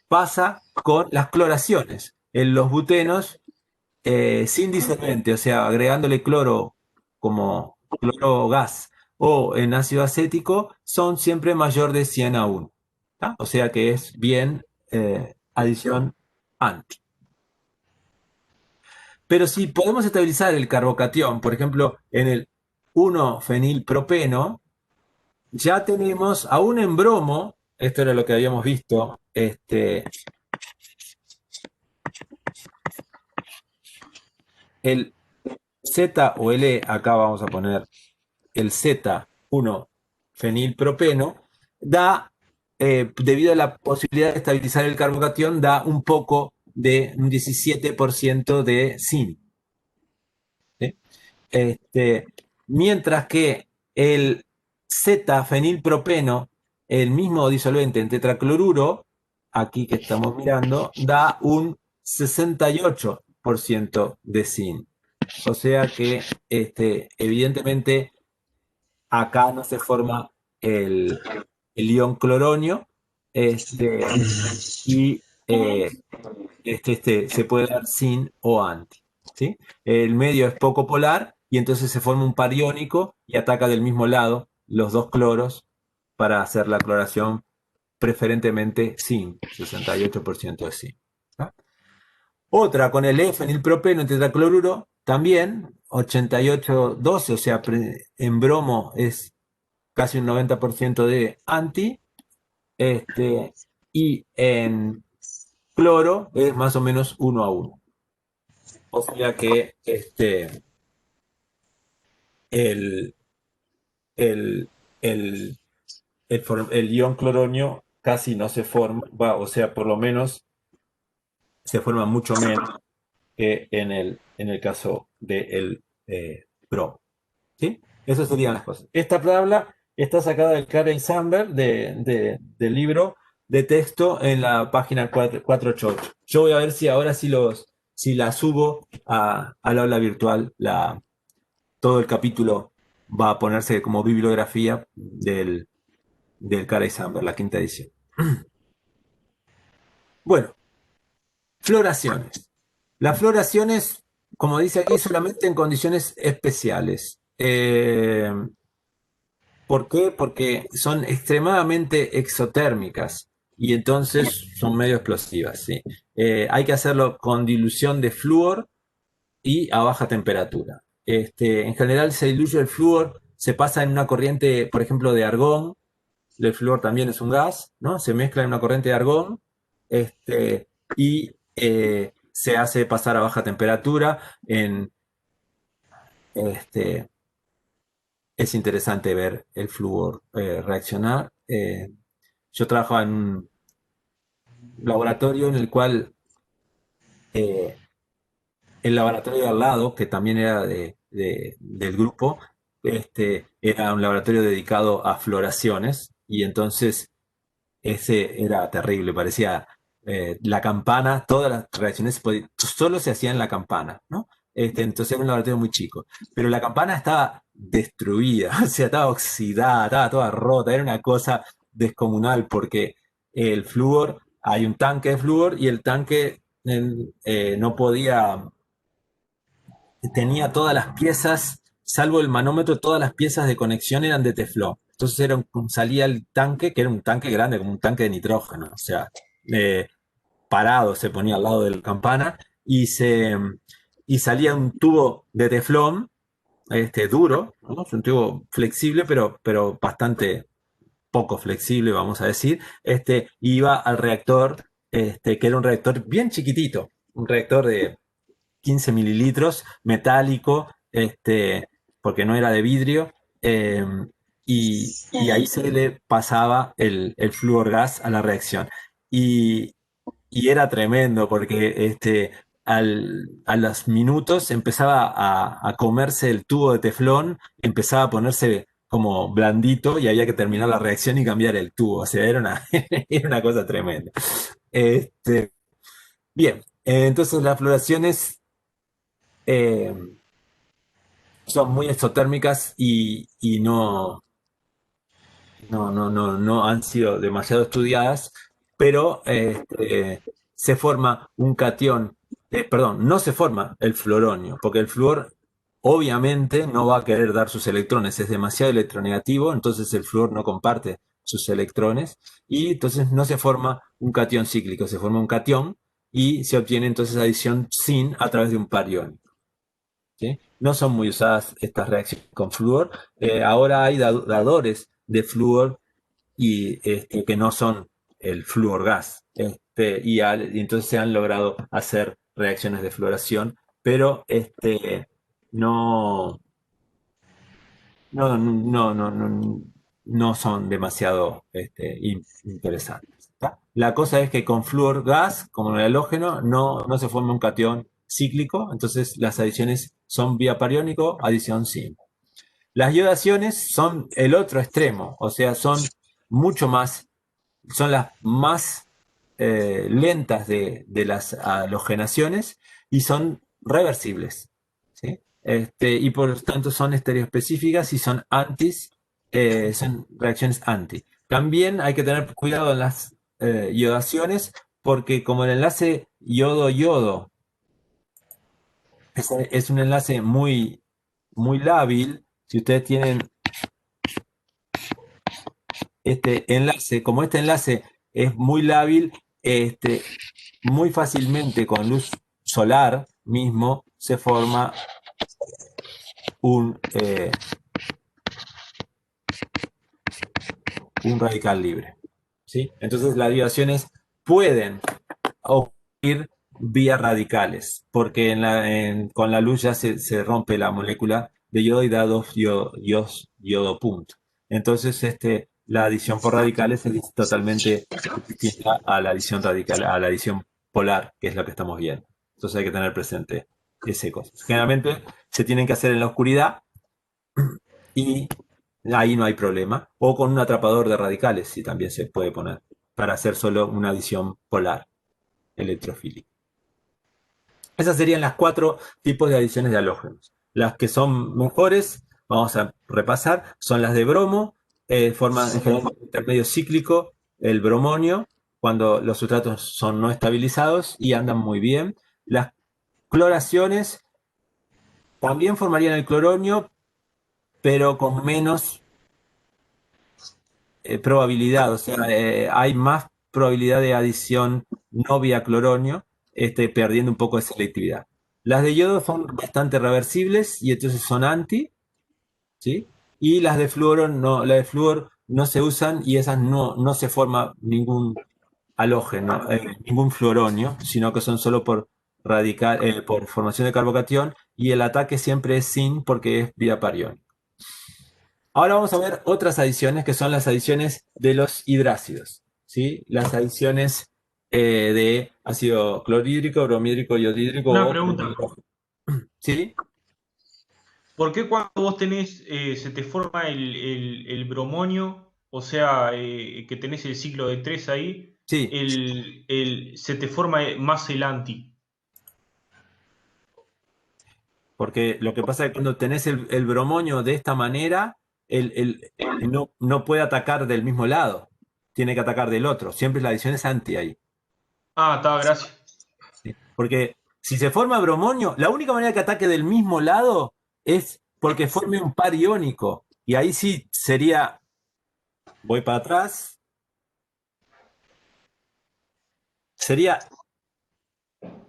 pasa con las cloraciones. En los butenos, sin disolvente, o sea, agregándole cloro como cloro gas o en ácido acético, son siempre mayor de 100 a 1. ¿Tá? O sea que es bien adición anti. Pero si podemos estabilizar el carbocatión, por ejemplo, en el 1-fenilpropeno, ya tenemos, aún en bromo, esto era lo que habíamos visto, el Z o el E, acá vamos a poner el Z1-fenilpropeno, da, debido a la posibilidad de estabilizar el carbocatión, da un poco de un 17% de zinc. ¿Sí? Mientras que el Z-fenilpropeno, el mismo disolvente en tetracloruro, aquí que estamos mirando, da un 68% de zinc. O sea que evidentemente acá no se forma el ion cloronio y se puede dar sin o anti. ¿Sí? El medio es poco polar y entonces se forma un par iónico y ataca del mismo lado los dos cloros para hacer la cloración preferentemente sin, 68% de sin. ¿Ah? Otra con el E-fenilpropeno en tetracloruro, también 88-12, o sea, en bromo es casi un 90% de anti, y en cloro es más o menos 1 a 1. O sea que el, el, el, el ion cloronio casi no se forma, o sea, por lo menos se forma mucho menos que en el caso del bromo. ¿Sí? Esas serían las cosas. Esta tabla está sacada del Carey Samberg del libro de texto en la página 488. Yo voy a ver si ahora si la subo al aula virtual, todo el capítulo va a ponerse como bibliografía del Carey Samberg, la quinta edición. Bueno, floraciones. Las floraciones, como dice aquí, solamente en condiciones especiales. ¿Por qué? Porque son extremadamente exotérmicas y entonces son medio explosivas, ¿sí? Hay que hacerlo con dilución de flúor y a baja temperatura. En general se diluye el flúor, se pasa en una corriente, por ejemplo, de argón. El flúor también es un gas, ¿no? Se mezcla en una corriente de argón, y se hace pasar a baja temperatura. Este, es interesante ver el flúor reaccionar. Yo trabajaba en un laboratorio en el cual el laboratorio de al lado, que también era del grupo, era un laboratorio dedicado a floraciones y entonces ese era terrible, parecía la campana, todas las reacciones solo se hacían en la campana, ¿no? Entonces era un laboratorio muy chico. Pero la campana estaba destruida, o sea, estaba oxidada, estaba toda rota, era una cosa descomunal porque el flúor, hay un tanque de flúor y el tanque no podía, tenía todas las piezas, salvo el manómetro, todas las piezas de conexión eran de teflón. Entonces salía el tanque, que era un tanque grande, como un tanque de nitrógeno, o sea, eh, parado se ponía al lado de la campana y salía un tubo de teflón duro, ¿no? Es un tubo flexible, pero bastante poco flexible, vamos a decir, iba al reactor, que era un reactor bien chiquitito, un reactor de 15 mililitros, metálico, porque no era de vidrio, eh, y ahí se le pasaba el flúor gas a la reacción. Y, y era tremendo porque a los minutos empezaba a comerse el tubo de teflón, empezaba a ponerse como blandito y había que terminar la reacción y cambiar el tubo. O sea, era una cosa tremenda. Bien, entonces las floraciones eh, son muy exotérmicas y no han sido demasiado estudiadas, pero se forma un catión, perdón, no se forma el fluoronio, porque el flúor obviamente no va a querer dar sus electrones, es demasiado electronegativo, entonces el flúor no comparte sus electrones y entonces no se forma un catión cíclico, se forma un catión y se obtiene entonces adición sin a través de un par iónico. ¿Sí? No son muy usadas estas reacciones con flúor. Ahora hay dadores de flúor y que no son el flúor gas. Y entonces se han logrado hacer reacciones de fluoración, pero no, no son demasiado interesantes. ¿Tá? La cosa es que con flúor gas, como el halógeno, no se forma un catión cíclico, entonces las adiciones son vía periónico, adición simple. Las iodaciones son el otro extremo, o sea, mucho más, son las más lentas de las halogenaciones y son reversibles. ¿Sí? Y por lo tanto son estereoespecíficas y son reacciones anti. También hay que tener cuidado en las iodaciones porque como el enlace yodo-yodo es un enlace muy lábil, si ustedes tienen este enlace, como este enlace es muy lábil, muy fácilmente con luz solar mismo se forma un un radical libre. ¿Sí? Entonces las vibraciones pueden ocurrir vía radicales, porque con la luz ya se rompe la molécula de yodo y da dos yodo punto. Entonces, la adición por radicales es totalmente distinta a la adición radical, a la adición polar, que es lo que estamos viendo. Entonces hay que tener presente ese cosa. Generalmente se tienen que hacer en la oscuridad y ahí no hay problema. O con un atrapador de radicales, si también se puede poner, para hacer solo una adición polar electrofílica. Esas serían las cuatro tipos de adiciones de halógenos. Las que son mejores, vamos a repasar, son las de bromo, forman en general un intermedio cíclico, el bromonio, cuando los sustratos son no estabilizados y andan muy bien. Las cloraciones también formarían el cloronio, pero con menos probabilidad, o sea, hay más probabilidad de adición no vía cloronio, perdiendo un poco de selectividad. Las de yodo son bastante reversibles y entonces son anti, ¿sí? Y las de flúor no se usan y esas no se forma ningún halógeno, ningún fluoronio, sino que son solo por formación de carbocatión y el ataque siempre es sin porque es vía parión. Ahora vamos a ver otras adiciones que son las adiciones de los hidrácidos, ¿sí? Las adiciones de ácido clorhídrico, bromhídrico, yodhídrico Una o pregunta. ¿sí? ¿Por qué cuando vos tenés, se te forma el bromonio, o sea, que tenés el ciclo de 3 ahí, Sí, se te forma más el anti? porque lo que pasa es que cuando tenés el bromonio de esta manera, no puede atacar del mismo lado, tiene que atacar del otro. Siempre la adición es anti ahí. Ah, está, gracias. ¿Sí? Porque si se forma bromonio, la única manera que ataque del mismo lado es porque forme un par iónico. Y ahí sí sería, voy para atrás, sería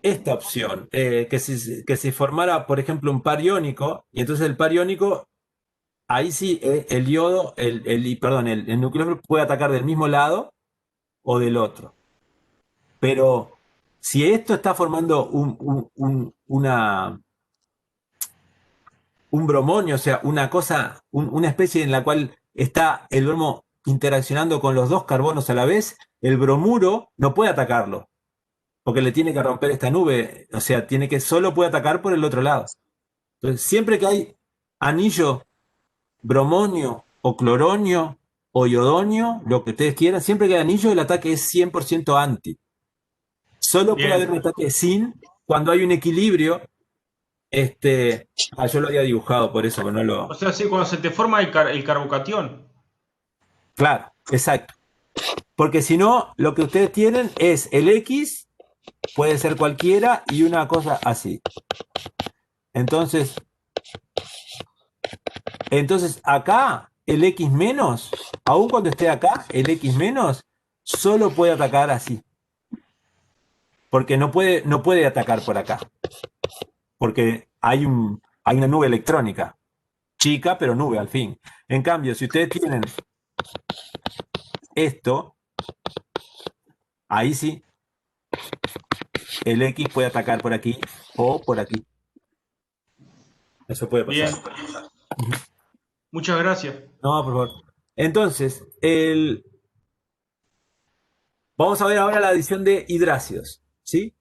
esta opción, que si formara, por ejemplo, un par iónico, y entonces el par iónico, ahí sí el iodo, perdón, el nucleófilo puede atacar del mismo lado o del otro. Pero si esto está formando un bromonio, o sea, una cosa, una especie en la cual está el bromo interaccionando con los dos carbonos a la vez, el bromuro no puede atacarlo, porque le tiene que romper esta nube, o sea, solo puede atacar por el otro lado. Entonces, siempre que hay anillo bromonio o cloronio o iodonio, lo que ustedes quieran, siempre que hay anillo, el ataque es 100% anti. Solo puede haber Bien. un ataque sin cuando hay un equilibrio. Yo lo había dibujado por eso, pero no O lo. sea, sí, cuando se te forma el carbocatión. Claro, exacto. Porque si no, lo que ustedes tienen es el X, puede ser cualquiera, y una cosa así. Entonces, acá, el X menos, aun cuando esté acá, el X menos solo puede atacar así. Porque no puede atacar por acá. Porque hay una nube electrónica. Chica, pero nube al fin. En cambio, si ustedes tienen esto, ahí sí, el X puede atacar por aquí o por aquí. Eso puede pasar. Bien. Muchas gracias. No, por favor. Entonces, vamos a ver ahora la adición de hidrácidos, ¿sí?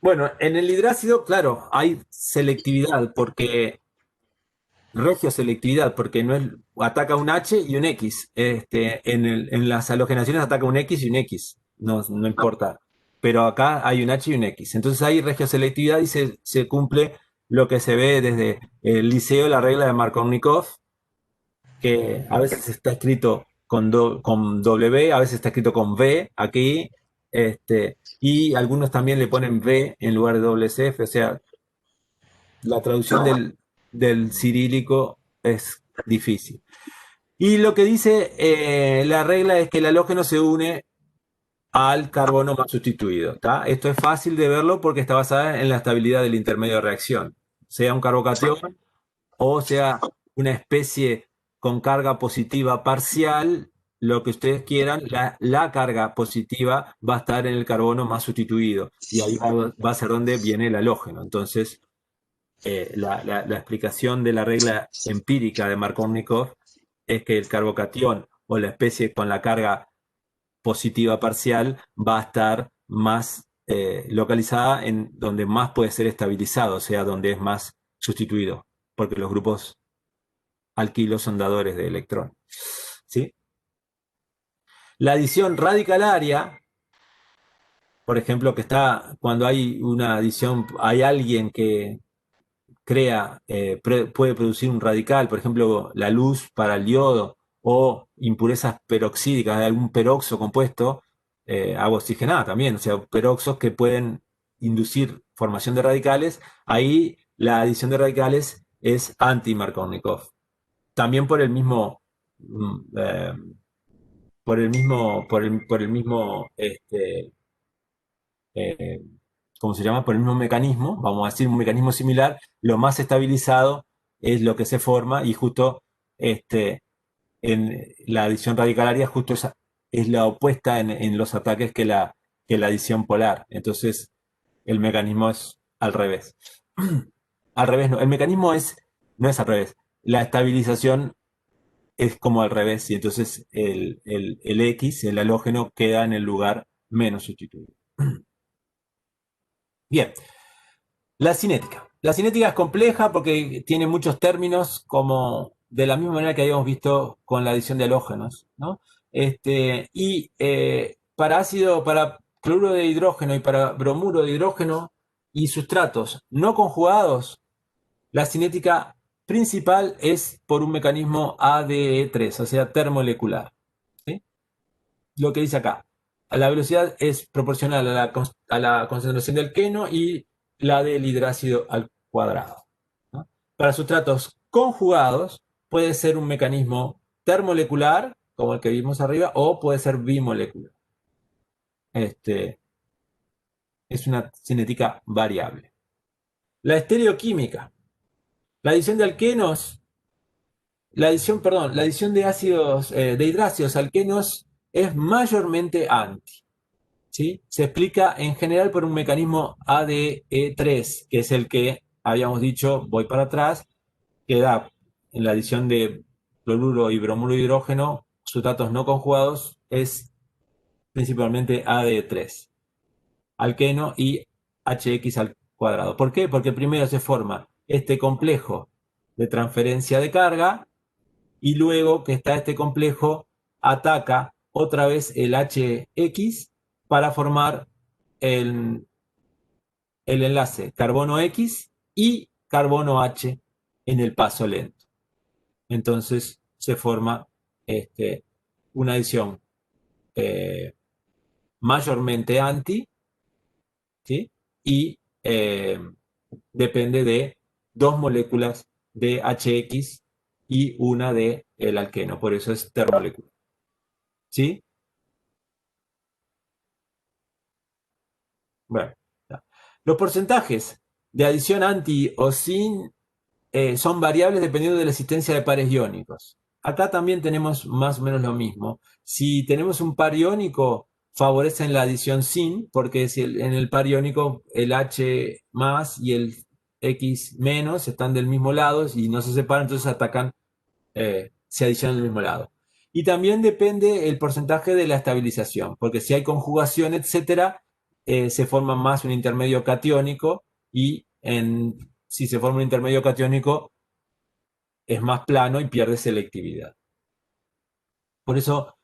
Bueno, en el hidrácido, claro, hay selectividad, regioselectividad, porque no es, ataca un H y un X. En las halogenaciones ataca un X y un X, no importa. Pero acá hay un H y un X. Entonces hay regioselectividad y se cumple lo que se ve desde el liceo, la regla de Markovnikov, que a veces está escrito con W, a veces está escrito con V aquí, y algunos también le ponen V en lugar de doble CF, o sea, la traducción del cirílico es difícil. Y lo que dice la regla es que el halógeno se une al carbono más sustituido. ¿Tá? Esto es fácil de verlo porque está basada en la estabilidad del intermedio de reacción. Sea un carbocatión o sea una especie con carga positiva parcial, lo que ustedes quieran, la carga positiva va a estar en el carbono más sustituido. Y ahí va a ser donde viene el halógeno. Entonces, la explicación de la regla empírica de Markovnikov es que el carbocatión o la especie con la carga positiva parcial va a estar más localizada en donde más puede ser estabilizado, o sea, donde es más sustituido, porque los grupos alquilos son dadores de electrón. ¿Sí? La adición radicalaria, por ejemplo, que está cuando hay una adición, hay alguien que puede producir un radical, por ejemplo, la luz para el diodo o impurezas peroxídicas de algún peroxo compuesto, agua oxigenada también, o sea, peroxos que pueden inducir formación de radicales, ahí la adición de radicales es anti-Markovnikov. También por el mismo, eh, ¿cómo se llama? Por el mismo mecanismo, vamos a decir un mecanismo similar, lo más estabilizado es lo que se forma y justo en la adición radicalaria justo es la opuesta en los ataques que la adición polar. Entonces el mecanismo es al revés. Al revés no, el mecanismo no es al revés. La estabilización es como al revés y entonces el X, el halógeno, queda en el lugar menos sustituido. Bien, La cinética. La cinética es compleja porque tiene muchos términos, como de la misma manera que habíamos visto con la adición de halógenos, ¿no? Para ácido, para cloruro de hidrógeno y para bromuro de hidrógeno y sustratos no conjugados, la cinética principal es por un mecanismo ADE3, o sea, termolecular. ¿Sí? Lo que dice acá. La velocidad es proporcional a la concentración del queno y la del hidrácido al cuadrado, ¿no? Para sustratos conjugados puede ser un mecanismo termolecular, como el que vimos arriba, o puede ser bimolecular. Es una cinética variable. La estereoquímica. La adición de alquenos, la adición de ácidos, de hidrácidos alquenos es mayormente anti. ¿Sí? Se explica en general por un mecanismo ADE3, que es el que habíamos dicho, voy para atrás, que da en la adición de cloruro y bromuro de hidrógeno, sustratos no conjugados, es principalmente ADE3, alqueno y HX al cuadrado. ¿Por qué? Porque primero se forma este complejo de transferencia de carga y luego que está este complejo ataca otra vez el HX para formar el, el enlace carbono X y carbono H en el paso lento. Entonces se forma una adición eh, mayormente anti, ¿sí? Y depende de dos moléculas de HX y una de el alqueno, por eso es termomolecular. ¿Sí? Bueno, ya. Los porcentajes de adición anti o sin son variables dependiendo de la existencia de pares iónicos. Acá también tenemos más o menos lo mismo. Si tenemos un par iónico, favorecen la adición sin, porque si en el par iónico el H más y el X menos están del mismo lado y no se separan, entonces atacan, se adicionan del mismo lado. Y también depende el porcentaje de la estabilización, porque si hay conjugación, etcétera, se forma más un intermedio catiónico y si se forma un intermedio catiónico es más plano y pierde selectividad. Por eso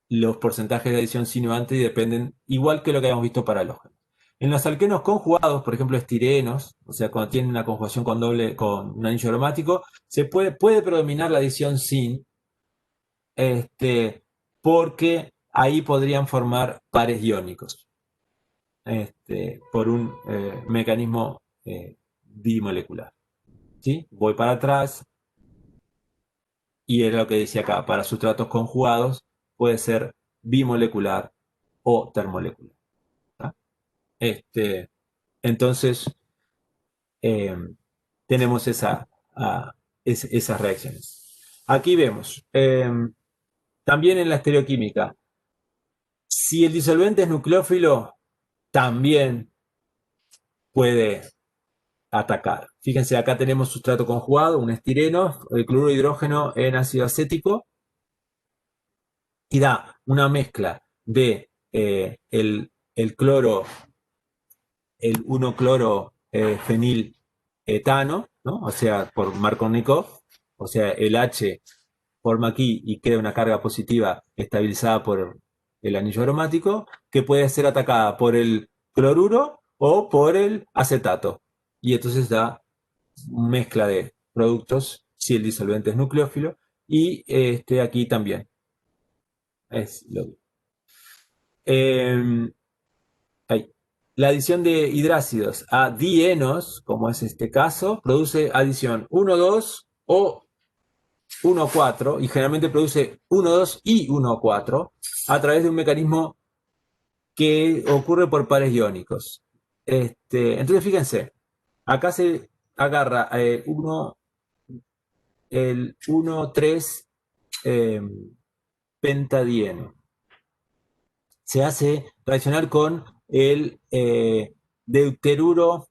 los porcentajes de adición sino-anti dependen igual que lo que habíamos visto para halógenos. En los alquenos conjugados, por ejemplo estirenos, o sea, cuando tienen una conjugación con un anillo aromático, puede predominar la adición sin, porque ahí podrían formar pares iónicos, por un mecanismo bimolecular. ¿Sí? Voy para atrás y era lo que decía acá, para sustratos conjugados puede ser bimolecular o termolecular. ¿Tá? Entonces, eh, tenemos esas reacciones. Aquí vemos, también en la estereoquímica, si el disolvente es nucleófilo, también puede atacar. Fíjense, acá tenemos sustrato conjugado, un estireno, el cloruro de hidrógeno en ácido acético, y da una mezcla de el cloro, el 1-cloro fenil etano, ¿no? O sea, por Markovnikov, o sea, el H forma aquí y queda una carga positiva estabilizada por el anillo aromático, que puede ser atacada por el cloruro o por el acetato. Y entonces da mezcla de productos si el disolvente es nucleófilo. Y aquí también es lo mismo. La adición de hidrácidos a dienos, como es este caso, produce adición 1,2 o 1,4 y generalmente produce 1,2 y 1,4 a través de un mecanismo que ocurre por pares iónicos. Entonces fíjense, acá se agarra el 1,3 pentadieno. Se hace reaccionar con el deuteruro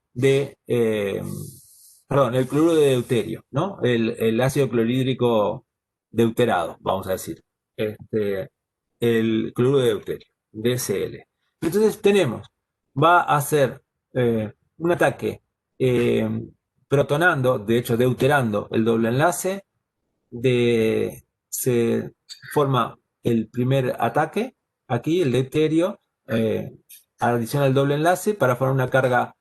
perdón, el cloruro de deuterio, ¿no? El ácido clorhídrico deuterado, vamos a decir. El cloruro de deuterio, DCl. Entonces tenemos, va a ser un ataque eh, protonando, de hecho deuterando el doble enlace, se forma el primer ataque, aquí el deuterio, adiciona el doble enlace para formar una carga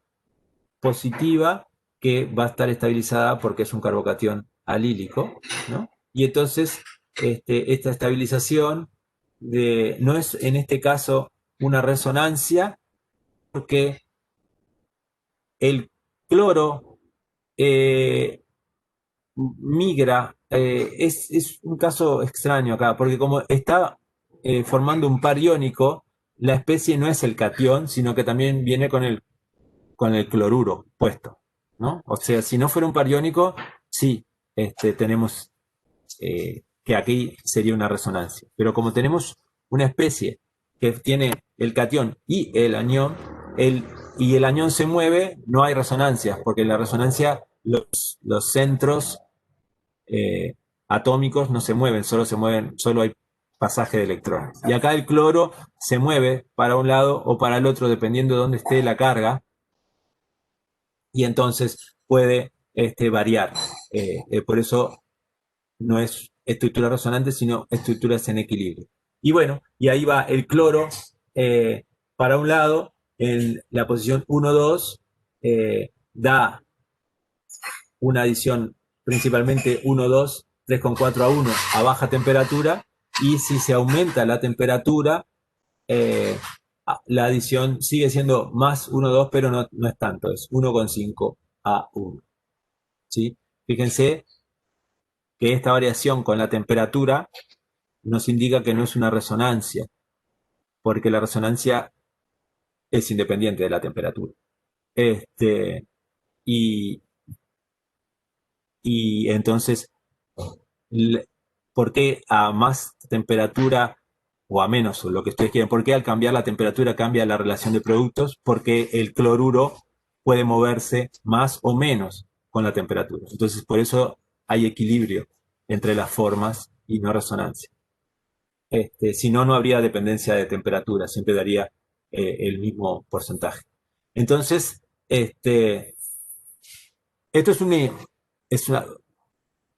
positiva que va a estar estabilizada porque es un carbocatión alílico, ¿no? Y entonces esta estabilización no es en este caso una resonancia porque el cloro eh, migra, es un caso extraño acá, porque como está formando un par iónico, la especie no es el catión, sino que también viene con el cloruro puesto, ¿no? O sea, si no fuera un par iónico, sí, tenemos que aquí sería una resonancia. Pero como tenemos una especie que tiene el catión y el anión, y el anión se mueve, no hay resonancia, porque en la resonancia los centros eh, atómicos no se mueven, solo hay pasaje de electrones. Y acá el cloro se mueve para un lado o para el otro, dependiendo de dónde esté la carga, y entonces puede variar. Por eso no es estructura resonante, sino estructuras en equilibrio. Y bueno, y ahí va el cloro para un lado, en la posición 1-2, da una adición principalmente 1-2, 3,4 a 1 a baja temperatura, y si se aumenta la temperatura, eh, la adición sigue siendo más 1-2, pero no es tanto, es 1,5 a 1. ¿Sí? Fíjense que esta variación con la temperatura nos indica que no es una resonancia, porque la resonancia es independiente de la temperatura. Y, y entonces, ¿por qué a más temperatura o a menos, o lo que ustedes quieren? ¿Por qué al cambiar la temperatura cambia la relación de productos? Porque el cloruro puede moverse más o menos con la temperatura. Entonces, por eso hay equilibrio entre las formas y no resonancia. Si no, no habría dependencia de temperatura, siempre daría el mismo porcentaje. Entonces, esto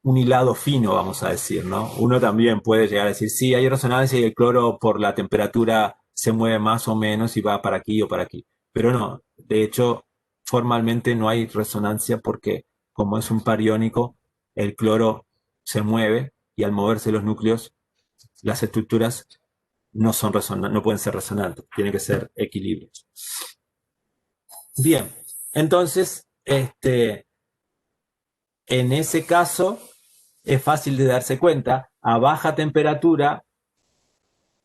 un hilado fino, vamos a decir, ¿no? Uno también puede llegar a decir, sí, hay resonancia y el cloro por la temperatura se mueve más o menos y va para aquí o para aquí. Pero no, de hecho, formalmente no hay resonancia porque como es un par iónico, el cloro se mueve y al moverse los núcleos, las estructuras no pueden ser resonantes, tienen que ser equilibrios. Bien, entonces, en ese caso es fácil de darse cuenta, a baja temperatura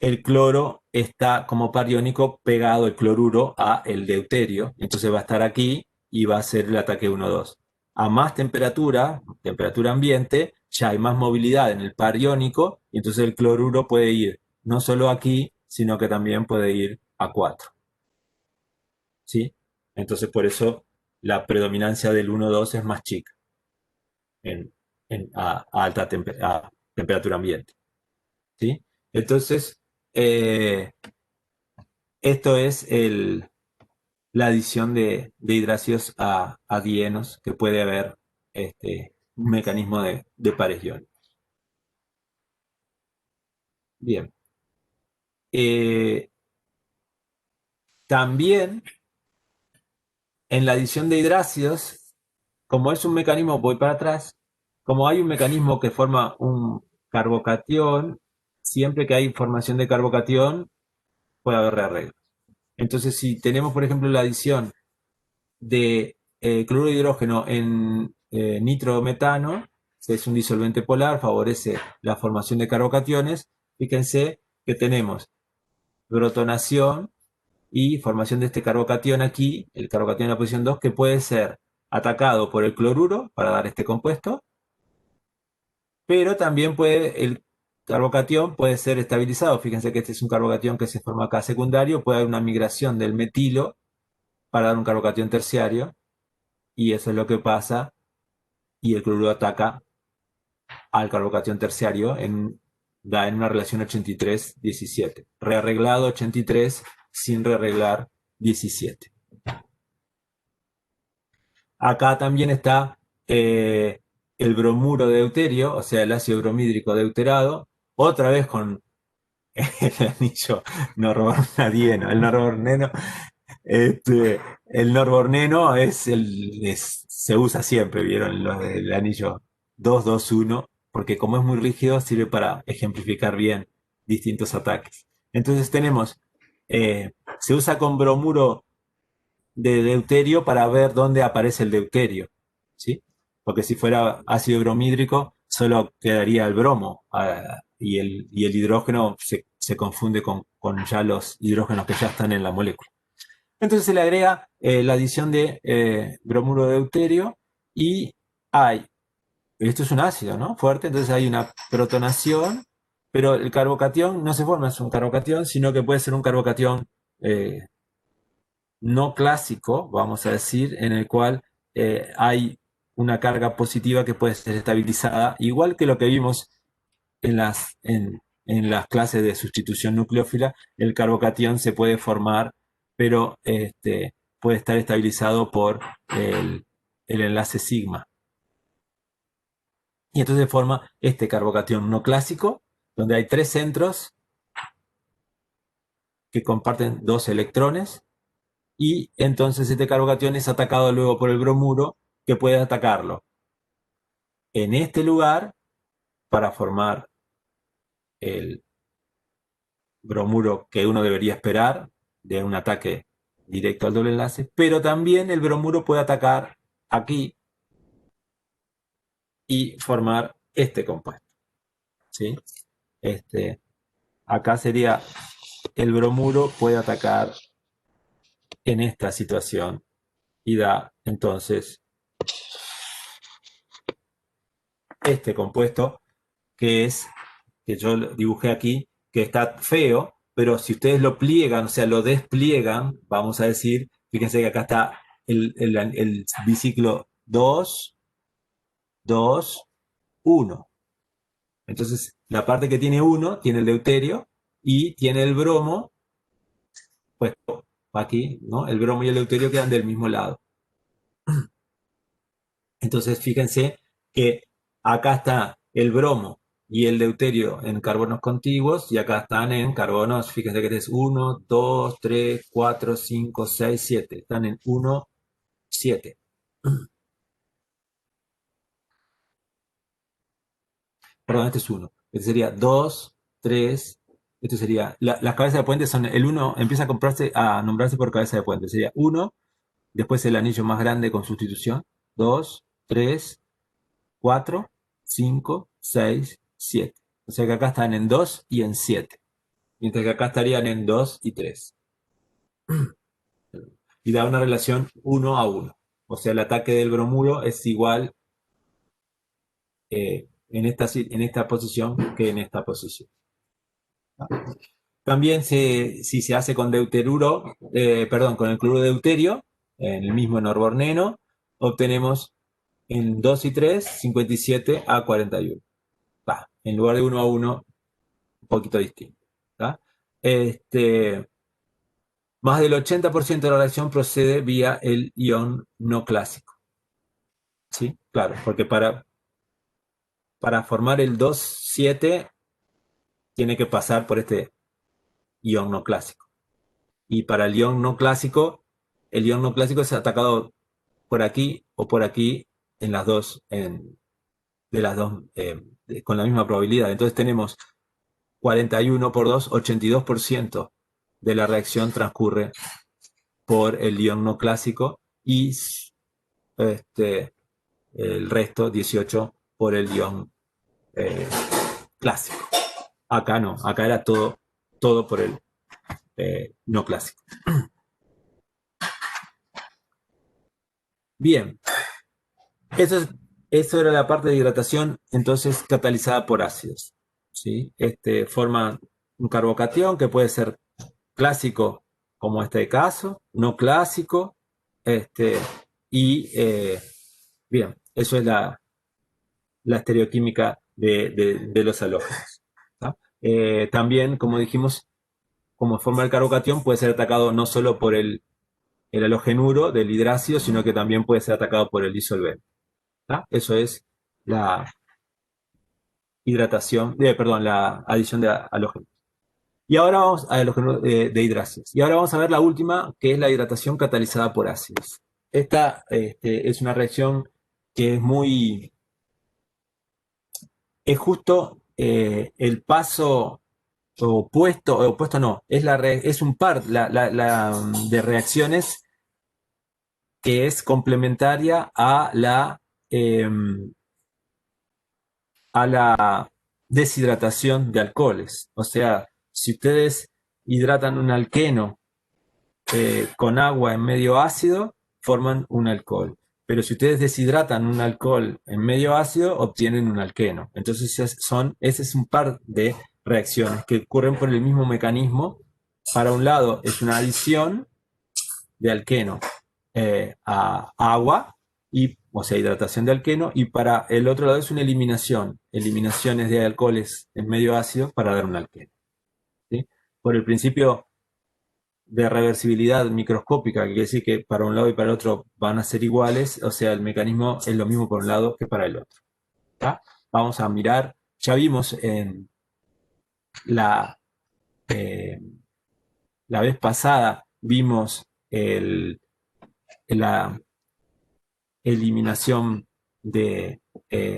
el cloro está como par iónico pegado el cloruro a el deuterio, entonces va a estar aquí y va a ser el ataque 1-2. A más temperatura ambiente, ya hay más movilidad en el par iónico y entonces el cloruro puede ir no solo aquí, sino que también puede ir a 4. ¿Sí? Entonces por eso la predominancia del 1-2 es más chica en, a temperatura ambiente. ¿Sí? Entonces, esto es la adición de hidracios a dienos, que puede haber un mecanismo de pares iónicos. Bien. También en la adición de hidracios, como es un mecanismo, voy para atrás, como hay un mecanismo que forma un carbocatión, siempre que hay formación de carbocatión, puede haber rearreglo. Entonces, si tenemos, por ejemplo, la adición de cloruro de hidrógeno en nitrometano, que es un disolvente polar, favorece la formación de carbocationes, fíjense que tenemos protonación y formación de este carbocatión aquí, el carbocatión en la posición 2, que puede ser atacado por el cloruro para dar este compuesto, pero también el carbocatión puede ser estabilizado. Fíjense que este es un carbocatión que se forma acá secundario, puede haber una migración del metilo para dar un carbocatión terciario, y eso es lo que pasa, y el cloruro ataca al carbocatión terciario da en una relación 83-17. Rearreglado 83 sin rearreglar 17. Acá también está el bromuro de deuterio, o sea, el ácido bromídrico deuterado, otra vez con el anillo norbornadieno, el norborneno. El norborneno se usa siempre, ¿vieron? El anillo 2-2-1, porque como es muy rígido, sirve para ejemplificar bien distintos ataques. Entonces se usa con bromuro de deuterio para ver dónde aparece el deuterio, ¿sí? Porque si fuera ácido bromídrico, solo quedaría el bromo, y el hidrógeno se confunde con ya los hidrógenos que ya están en la molécula. Entonces se le agrega la adición de bromuro de deuterio y esto es un ácido, ¿no? Fuerte, entonces hay una protonación, pero el carbocatión no se forma, es un carbocatión, sino que puede ser un carbocatión eh, no clásico, vamos a decir, en el cual hay una carga positiva que puede ser estabilizada, igual que lo que vimos en las clases de sustitución nucleófila. El carbocatión se puede formar, pero puede estar estabilizado por el enlace sigma. Y entonces forma este carbocatión no clásico, donde hay 3 centros que comparten 2 electrones, y entonces este carbocatión es atacado luego por el bromuro, que puede atacarlo en este lugar para formar el bromuro que uno debería esperar de un ataque directo al doble enlace, pero también el bromuro puede atacar aquí y formar este compuesto, ¿sí? Acá sería el bromuro puede atacar en esta situación y da entonces este compuesto que yo dibujé aquí, que está feo, pero si ustedes lo pliegan, o sea, lo despliegan, vamos a decir, fíjense que acá está el biciclo 2, 2, 1. Entonces, la parte que tiene 1 tiene el deuterio y tiene el bromo puesto aquí, ¿no? El bromo y el deuterio quedan del mismo lado. Entonces, fíjense que acá está el bromo y el deuterio en carbonos contiguos, y acá están en carbonos, fíjense que este es 1, 2, 3, 4, 5, 6, 7. Están en 1, 7. Perdón, este es 1. Este sería 2, 3. Esto sería, las cabezas de puente son, el 1 empieza a nombrarse por cabeza de puente. Sería 1, después el anillo más grande con sustitución, 2, 3, 4, 5, 6, 7. O sea que acá están en 2 y en 7. Mientras que acá estarían en 2 y 3. Y da una relación 1-1. O sea, el ataque del bromuro es igual en esta posición que en esta posición. También si se hace con con el cloruro de deuterio, en el mismo norborneno, obtenemos en 2 y 3, 57-41. En lugar de 1-1, un poquito distinto. ¿Tá? Más del 80% de la reacción procede vía el ion no clásico. ¿Sí? Claro, porque para formar el 2,7 tiene que pasar por este ion no clásico. Y para el ion no clásico es atacado por aquí o por aquí en las dos, de las dos con la misma probabilidad. Entonces tenemos 41 por 2, 82% de la reacción transcurre por el ion no clásico, y el resto, 18, por el ion clásico. Acá no, acá era todo por el no clásico. Bien, eso era la parte de hidratación, entonces catalizada por ácidos, ¿sí? Forma un carbocatión que puede ser clásico, como este caso, no clásico, y bien, eso es la estereoquímica de los halógenos. También, como dijimos, como forma el carbocatión, puede ser atacado no solo por el el halogenuro del hidrácido, sino que también puede ser atacado por el disolvente. ¿Tá? Eso es la hidratación, perdón, la adición de halógenos. Y ahora vamos a halógenos de hidráceos. Y ahora vamos a ver la última, que es la hidratación catalizada por ácidos. Esta es una reacción que es justo el paso opuesto no, es un par de reacciones que es complementaria a la deshidratación de alcoholes. O sea, si ustedes hidratan un alqueno con agua en medio ácido, forman un alcohol. Pero si ustedes deshidratan un alcohol en medio ácido, obtienen un alqueno. Entonces, ese es un par de reacciones que ocurren por el mismo mecanismo. Para un lado es una adición de alqueno a agua, o sea, hidratación de alqueno, y para el otro lado es una eliminaciones de alcoholes en medio ácido para dar un alqueno. ¿Sí? Por el principio de reversibilidad microscópica, que quiere decir que para un lado y para el otro van a ser iguales, o sea, el mecanismo es lo mismo para un lado que para el otro. ¿Tá? Vamos a mirar, ya vimos en eh, la vez pasada, vimos la eliminación de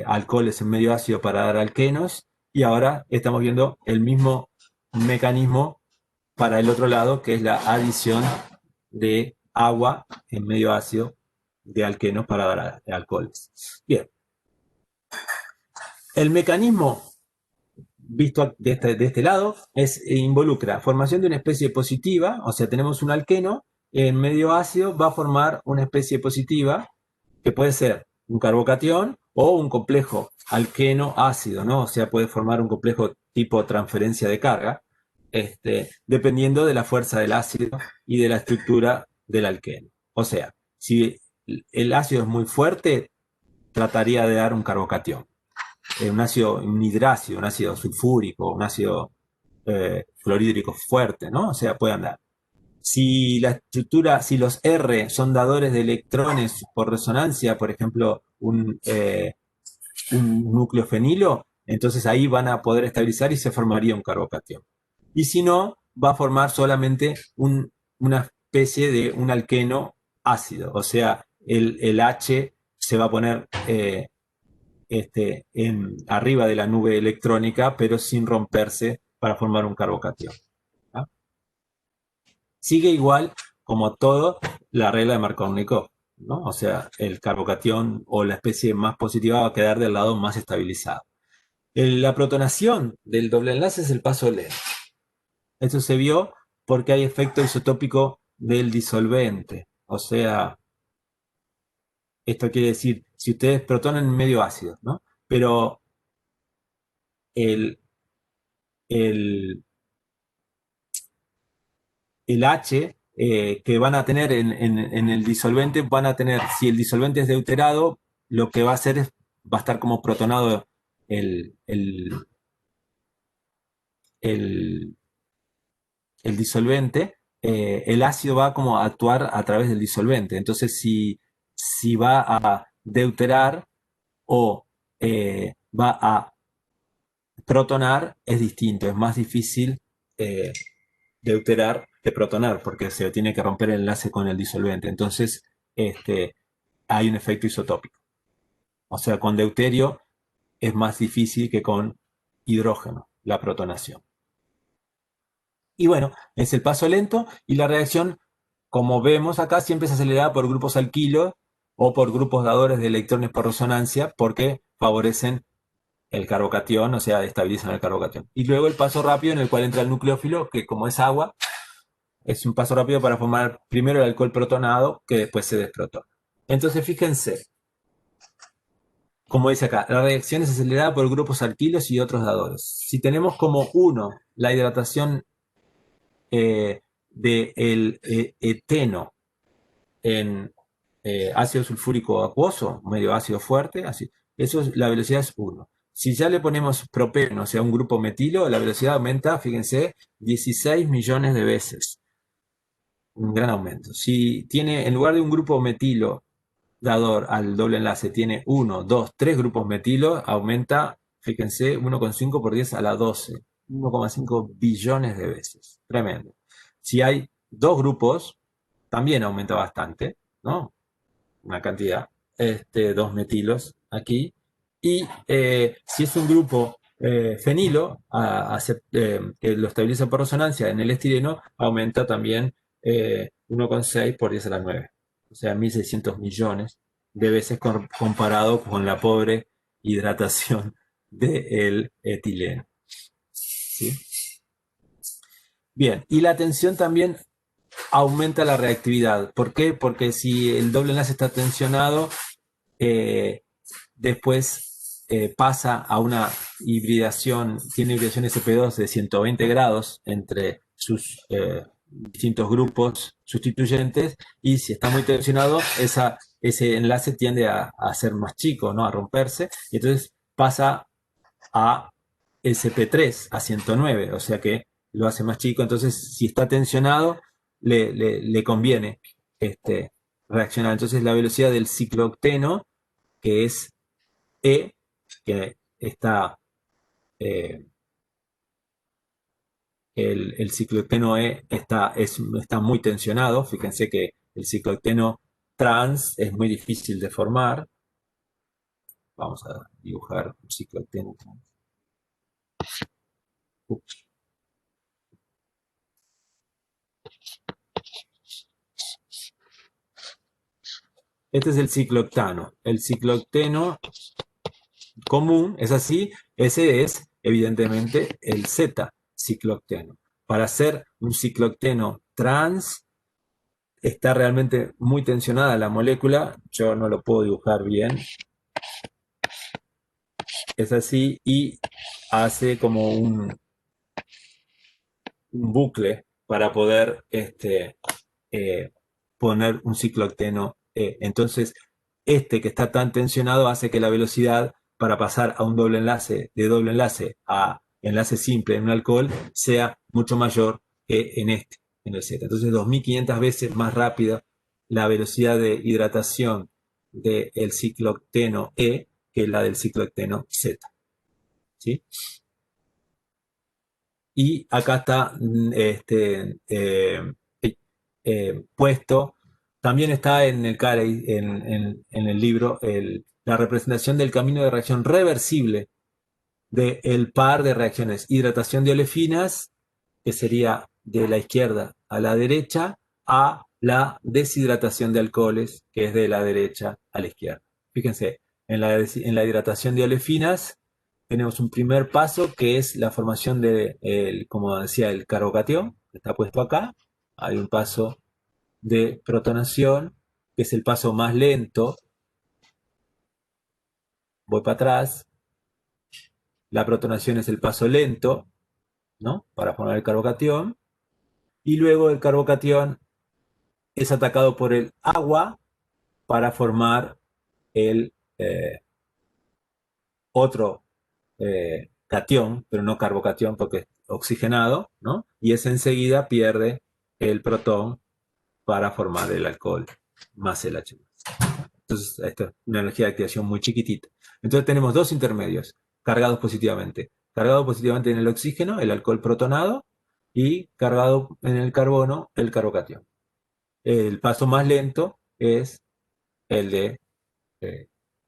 alcoholes en medio ácido para dar alquenos, y ahora estamos viendo el mismo mecanismo para el otro lado, que es la adición de agua en medio ácido de alquenos para dar alcoholes. Bien. El mecanismo visto de este lado involucra formación de una especie positiva, o sea, tenemos un alqueno en medio ácido, va a formar una especie positiva que puede ser un carbocatión o un complejo alqueno ácido, ¿no? O sea, puede formar un complejo tipo transferencia de carga, dependiendo de la fuerza del ácido y de la estructura del alqueno. O sea, si el ácido es muy fuerte, trataría de dar un carbocatión. Un hidrácido, un ácido sulfúrico, un ácido clorhídrico fuerte, ¿no? O sea, puede andar. Si la estructura, si los R son dadores de electrones por resonancia, por ejemplo, un núcleo fenilo, entonces ahí van a poder estabilizar y se formaría un carbocatión. Y si no, va a formar solamente una especie de un alqueno ácido, o sea, el H se va a poner arriba de la nube electrónica, pero sin romperse para formar un carbocatión. ¿Ah? Sigue igual, como todo, la regla de Markovnikov, ¿no? O sea, el carbocatión o la especie más positiva va a quedar del lado más estabilizado. La protonación del doble enlace es el paso lento. Esto se vio porque hay efecto isotópico del disolvente. O sea, esto quiere decir, si ustedes protonan en medio ácido, ¿no? Pero el, el, el H que van a tener en el disolvente, van a tener, si el disolvente es deuterado, lo que va a hacer va a estar como protonado el, el, el, el disolvente, el ácido va como a actuar a través del disolvente. Entonces, si va a deuterar o va a protonar, es distinto, es más difícil deuterar que protonar, porque se tiene que romper el enlace con el disolvente. Entonces, hay un efecto isotópico. O sea, con deuterio es más difícil que con hidrógeno, la protonación. Y bueno, es el paso lento y la reacción, como vemos acá, siempre es acelerada por grupos alquilos o por grupos dadores de electrones por resonancia, porque favorecen el carbocatión, o sea, estabilizan el carbocatión. Y luego el paso rápido en el cual entra el nucleófilo, que como es agua, es un paso rápido para formar primero el alcohol protonado, que después se desprotona. Entonces, fíjense, como dice acá, la reacción es acelerada por grupos alquilos y otros dadores. Si tenemos como uno la hidratación del eteno en ácido sulfúrico acuoso, medio ácido fuerte, así, la velocidad es 1. Si ya le ponemos propeno, o sea, un grupo metilo, la velocidad aumenta, fíjense, 16 millones de veces. un gran aumento. Si tiene, en lugar de un grupo metilo dador al doble enlace, tiene 1, 2, 3 grupos metilo, aumenta, fíjense, 1,5 por 10 a la 12, 1,5 billones de veces. Tremendo. Si hay dos grupos, también aumenta bastante, ¿no? Una cantidad, dos metilos aquí. Y si es un grupo fenilo, que lo estabiliza por resonancia en el estireno, aumenta también 1,6 por 10 a la 9. O sea, 1.600 millones de veces comparado con la pobre hidratación del etileno. ¿Sí? Bien, y la tensión también aumenta la reactividad. ¿Por qué? Porque si el doble enlace está tensionado, después pasa a una hibridación, tiene hibridación SP2 de 120 grados entre sus distintos grupos sustituyentes, y si está muy tensionado, ese enlace tiende a ser más chico, ¿no? A romperse, y entonces pasa a SP3, a 109, o sea que lo hace más chico. Entonces, si está tensionado, le conviene reaccionar. Entonces, la velocidad del cicloocteno, que es E, que está eh, el cicloocteno E está muy tensionado. Fíjense que el cicloocteno trans es muy difícil de formar. Vamos a dibujar un cicloocteno trans. Ups. Este es el ciclooctano. El cicloocteno común es así. Ese es evidentemente el Z-cicloocteno. Para hacer un cicloocteno trans, está realmente muy tensionada la molécula. Yo no lo puedo dibujar bien. Es así, y hace como un bucle para poder poner un cicloocteno E. Entonces, que está tan tensionado hace que la velocidad para pasar a un doble enlace, de doble enlace a enlace simple en un alcohol, sea mucho mayor que en el Z. Entonces, 2500 veces más rápida la velocidad de hidratación del cicloocteno E que la del cicloocteno Z. ¿Sí? Y acá está puesto, también está en el CAREI, en el libro, la representación del camino de reacción reversible del par de reacciones hidratación de olefinas, que sería de la izquierda a la derecha, a la deshidratación de alcoholes, que es de la derecha a la izquierda. Fíjense, en la hidratación de olefinas tenemos un primer paso, que es la formación como decía, el carbocatión, que está puesto acá. Hay un paso de protonación, que es el paso más lento. Voy para atrás. La protonación es el paso lento, ¿no? Para formar el carbocatión. Y luego el carbocatión es atacado por el agua para formar el otro catión, pero no carbocatión porque es oxigenado, ¿no? Y ese enseguida pierde el protón para formar el alcohol más el H+. Entonces, esta es una energía de activación muy chiquitita. Entonces tenemos dos intermedios cargados positivamente. Cargado positivamente en el oxígeno, el alcohol protonado, y cargado en el carbono, el carbocatión. El paso más lento es el de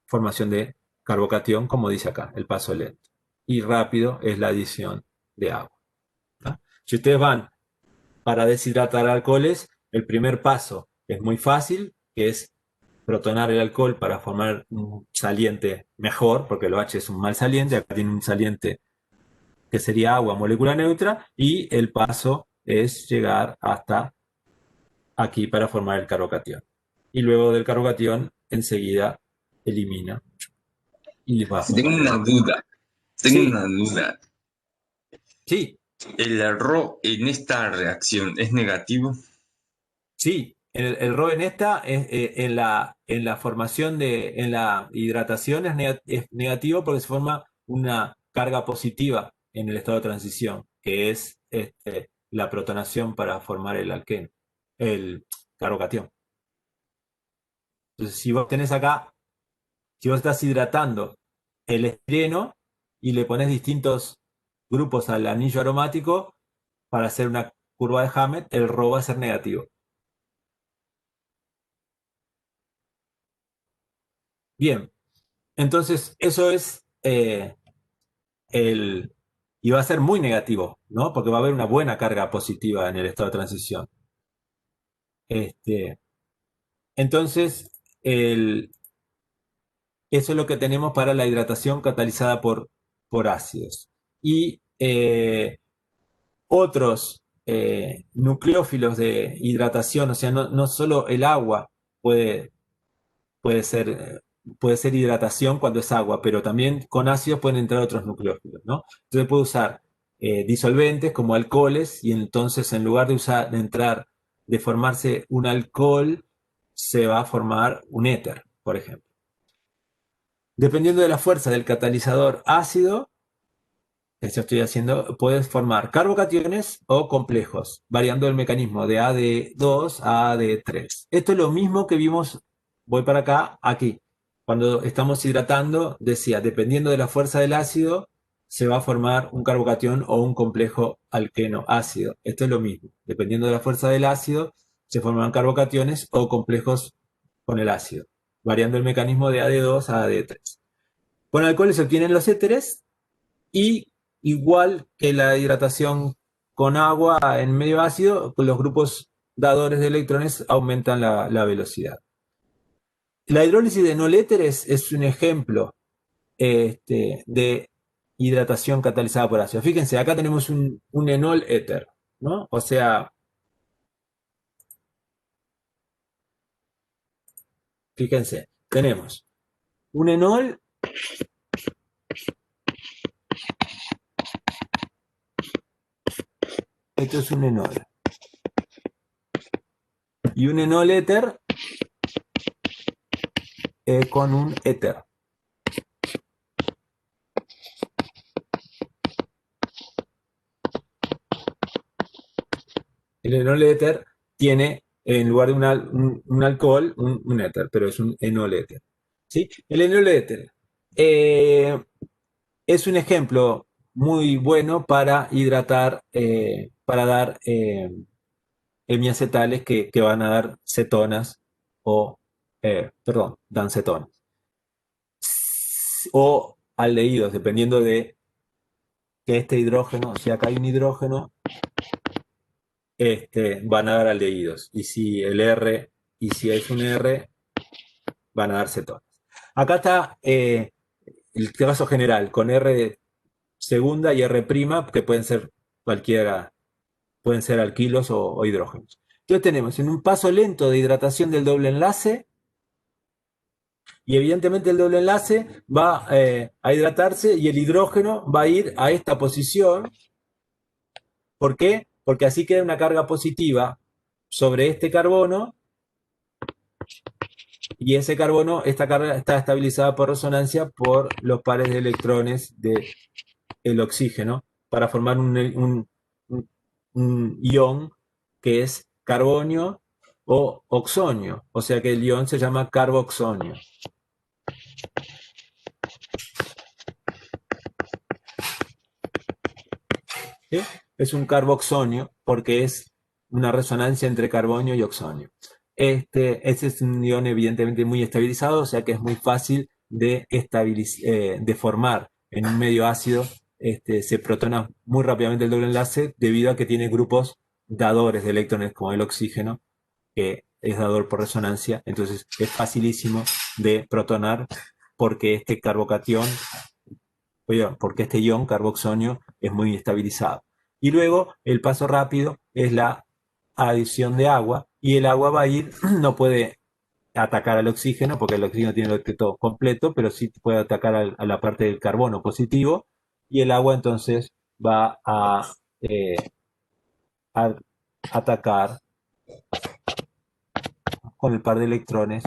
formación de carbocatión, como dice acá, el paso lento. Y rápido es la adición de agua. ¿Tá? Si ustedes van para deshidratar alcoholes, el primer paso es muy fácil, que es protonar el alcohol para formar un saliente mejor, porque el OH es un mal saliente, acá tiene un saliente que sería agua, molécula neutra, y el paso es llegar hasta aquí para formar el carbocatión. Y luego del carbocatión, enseguida elimina y va a Tengo formar. una duda. Tengo Sí, una duda. sí, ¿El error en esta reacción es negativo? sí. El RO en esta, en la formación en la hidratación es negativo porque se forma una carga positiva en el estado de transición, que es la protonación para formar el alqueno. el carbocatión. Entonces, si vos tenés acá, si vos estás hidratando el estireno y le pones distintos grupos al anillo aromático para hacer una curva de Hammett, el Rho va a ser negativo. Bien, entonces eso es y va a ser muy negativo, ¿no? Porque va a haber una buena carga positiva en el estado de transición. Entonces, eso es lo que tenemos para la hidratación catalizada por ácidos. Y otros nucleófilos de hidratación, o sea, no solo el agua puede, puede ser, puede ser hidratación cuando es agua, pero también con ácidos pueden entrar otros nucleófilos, ¿no? Entonces puede usar disolventes como alcoholes y entonces en lugar de formarse un alcohol, se va a formar un éter, por ejemplo. Dependiendo de la fuerza del catalizador ácido, eso estoy haciendo, puedes formar carbocationes o complejos, variando el mecanismo de AD2 a AD3. Esto es lo mismo que vimos, voy para acá, aquí. Cuando estamos hidratando, decía, dependiendo de la fuerza del ácido, se va a formar un carbocatión o un complejo alqueno ácido. Esto es lo mismo. Dependiendo de la fuerza del ácido, se forman carbocationes o complejos con el ácido, variando el mecanismo de AD2 a AD3. Con alcoholes se obtienen los éteres y igual que la hidratación con agua en medio ácido, los grupos dadores de electrones aumentan la velocidad. La hidrólisis de enol-éteres es un ejemplo de hidratación catalizada por ácido. Fíjense, acá tenemos un enol-éter, ¿no? O sea, fíjense, tenemos un enol esto es un enol. Y un enol-éter con un éter. El enol-éter tiene, en lugar de un alcohol, un éter, pero es un enol-éter. ¿Sí? El enol-éter es un ejemplo muy bueno para hidratar, para dar hemiacetales que van a dar cetonas o, perdón, dan cetonas. O aldehídos, dependiendo de que este hidrógeno, si acá hay un hidrógeno, van a dar aldehídos. Y si es un R, van a dar cetonas. Acá está el caso general, con R segunda y R', que pueden ser cualquiera, pueden ser alquilos o hidrógenos. Entonces tenemos en un paso lento de hidratación del doble enlace, y evidentemente el doble enlace va a hidratarse y el hidrógeno va a ir a esta posición. ¿Por qué? Porque así queda una carga positiva sobre este carbono y ese carbono, esta carga está estabilizada por resonancia por los pares de electrones del oxígeno para formar un ion que es carbonio o oxonio, o sea que el ion se llama carboxonio. ¿Sí? Es un carboxonio porque es una resonancia entre carbonio y oxonio. Este es un ion evidentemente muy estabilizado, o sea que es muy fácil de formar en un medio ácido. Se protona muy rápidamente el doble enlace debido a que tiene grupos dadores de electrones como el oxígeno, que es dador por resonancia. Entonces es facilísimo de protonar porque este carbocatión, porque este ion carboxonio es muy estabilizado. Y luego el paso rápido es la adición de agua, y el agua va a ir, no puede atacar al oxígeno, porque el oxígeno tiene el octeto completo, pero sí puede atacar a la parte del carbono positivo, y el agua entonces va a atacar con el par de electrones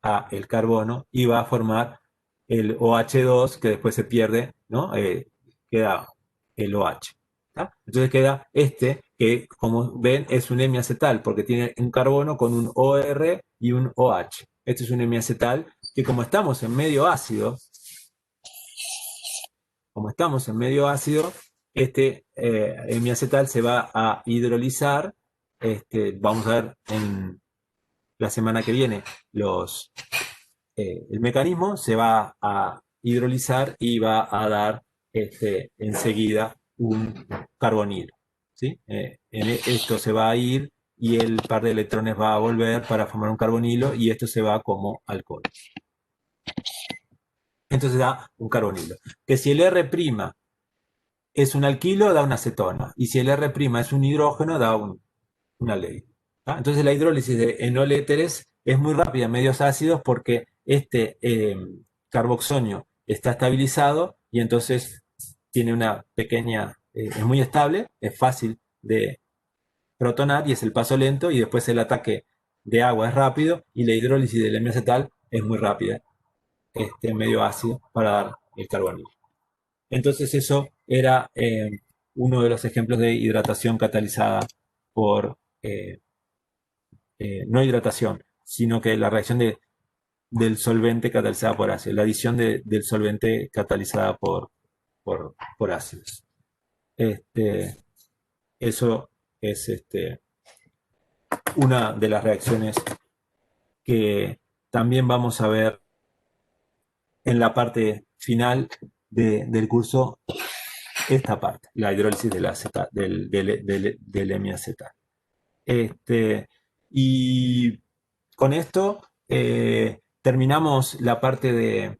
a el carbono y va a formar el OH2 que después se pierde, ¿no? Queda el OH. ¿tá? Entonces queda este, que como ven es un hemiacetal, porque tiene un carbono con un OR y un OH. Este es un hemiacetal que como estamos en medio ácido, este hemiacetal se va a hidrolizar. Vamos a ver en la semana que viene el mecanismo, se va a hidrolizar y va a dar enseguida un carbonilo, ¿sí? Esto se va a ir y el par de electrones va a volver para formar un carbonilo y esto se va como alcohol. Entonces da un carbonilo. Que si el R' es un alquilo, da una acetona. Y si el R' es un hidrógeno, da una ley. ¿Ah? Entonces la hidrólisis de enoléteres es muy rápida en medios ácidos porque este carboxonio está estabilizado y entonces tiene una pequeña, es muy estable, es fácil de protonar y es el paso lento y después el ataque de agua es rápido y la hidrólisis del hemiacetal es muy rápida, en medio ácido para dar el carbonilo. Entonces eso era uno de los ejemplos de hidratación catalizada por no hidratación, sino que la reacción del solvente catalizada por ácido, la adición del solvente catalizada por ácidos. Eso es una de las reacciones que también vamos a ver en la parte final del curso, esta parte, la hidrólisis del hemiacetal. Y con esto terminamos la parte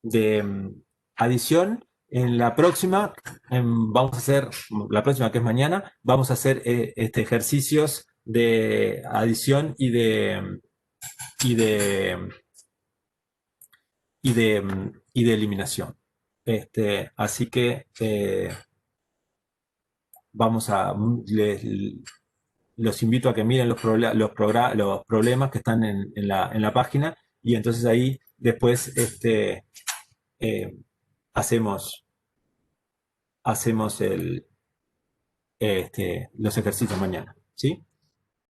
de adición. En la próxima, vamos a hacer, la próxima que es mañana, vamos a hacer ejercicios de adición y de eliminación. Así que los invito a que miren los problemas que están en la página y entonces ahí después hacemos los ejercicios mañana, ¿sí?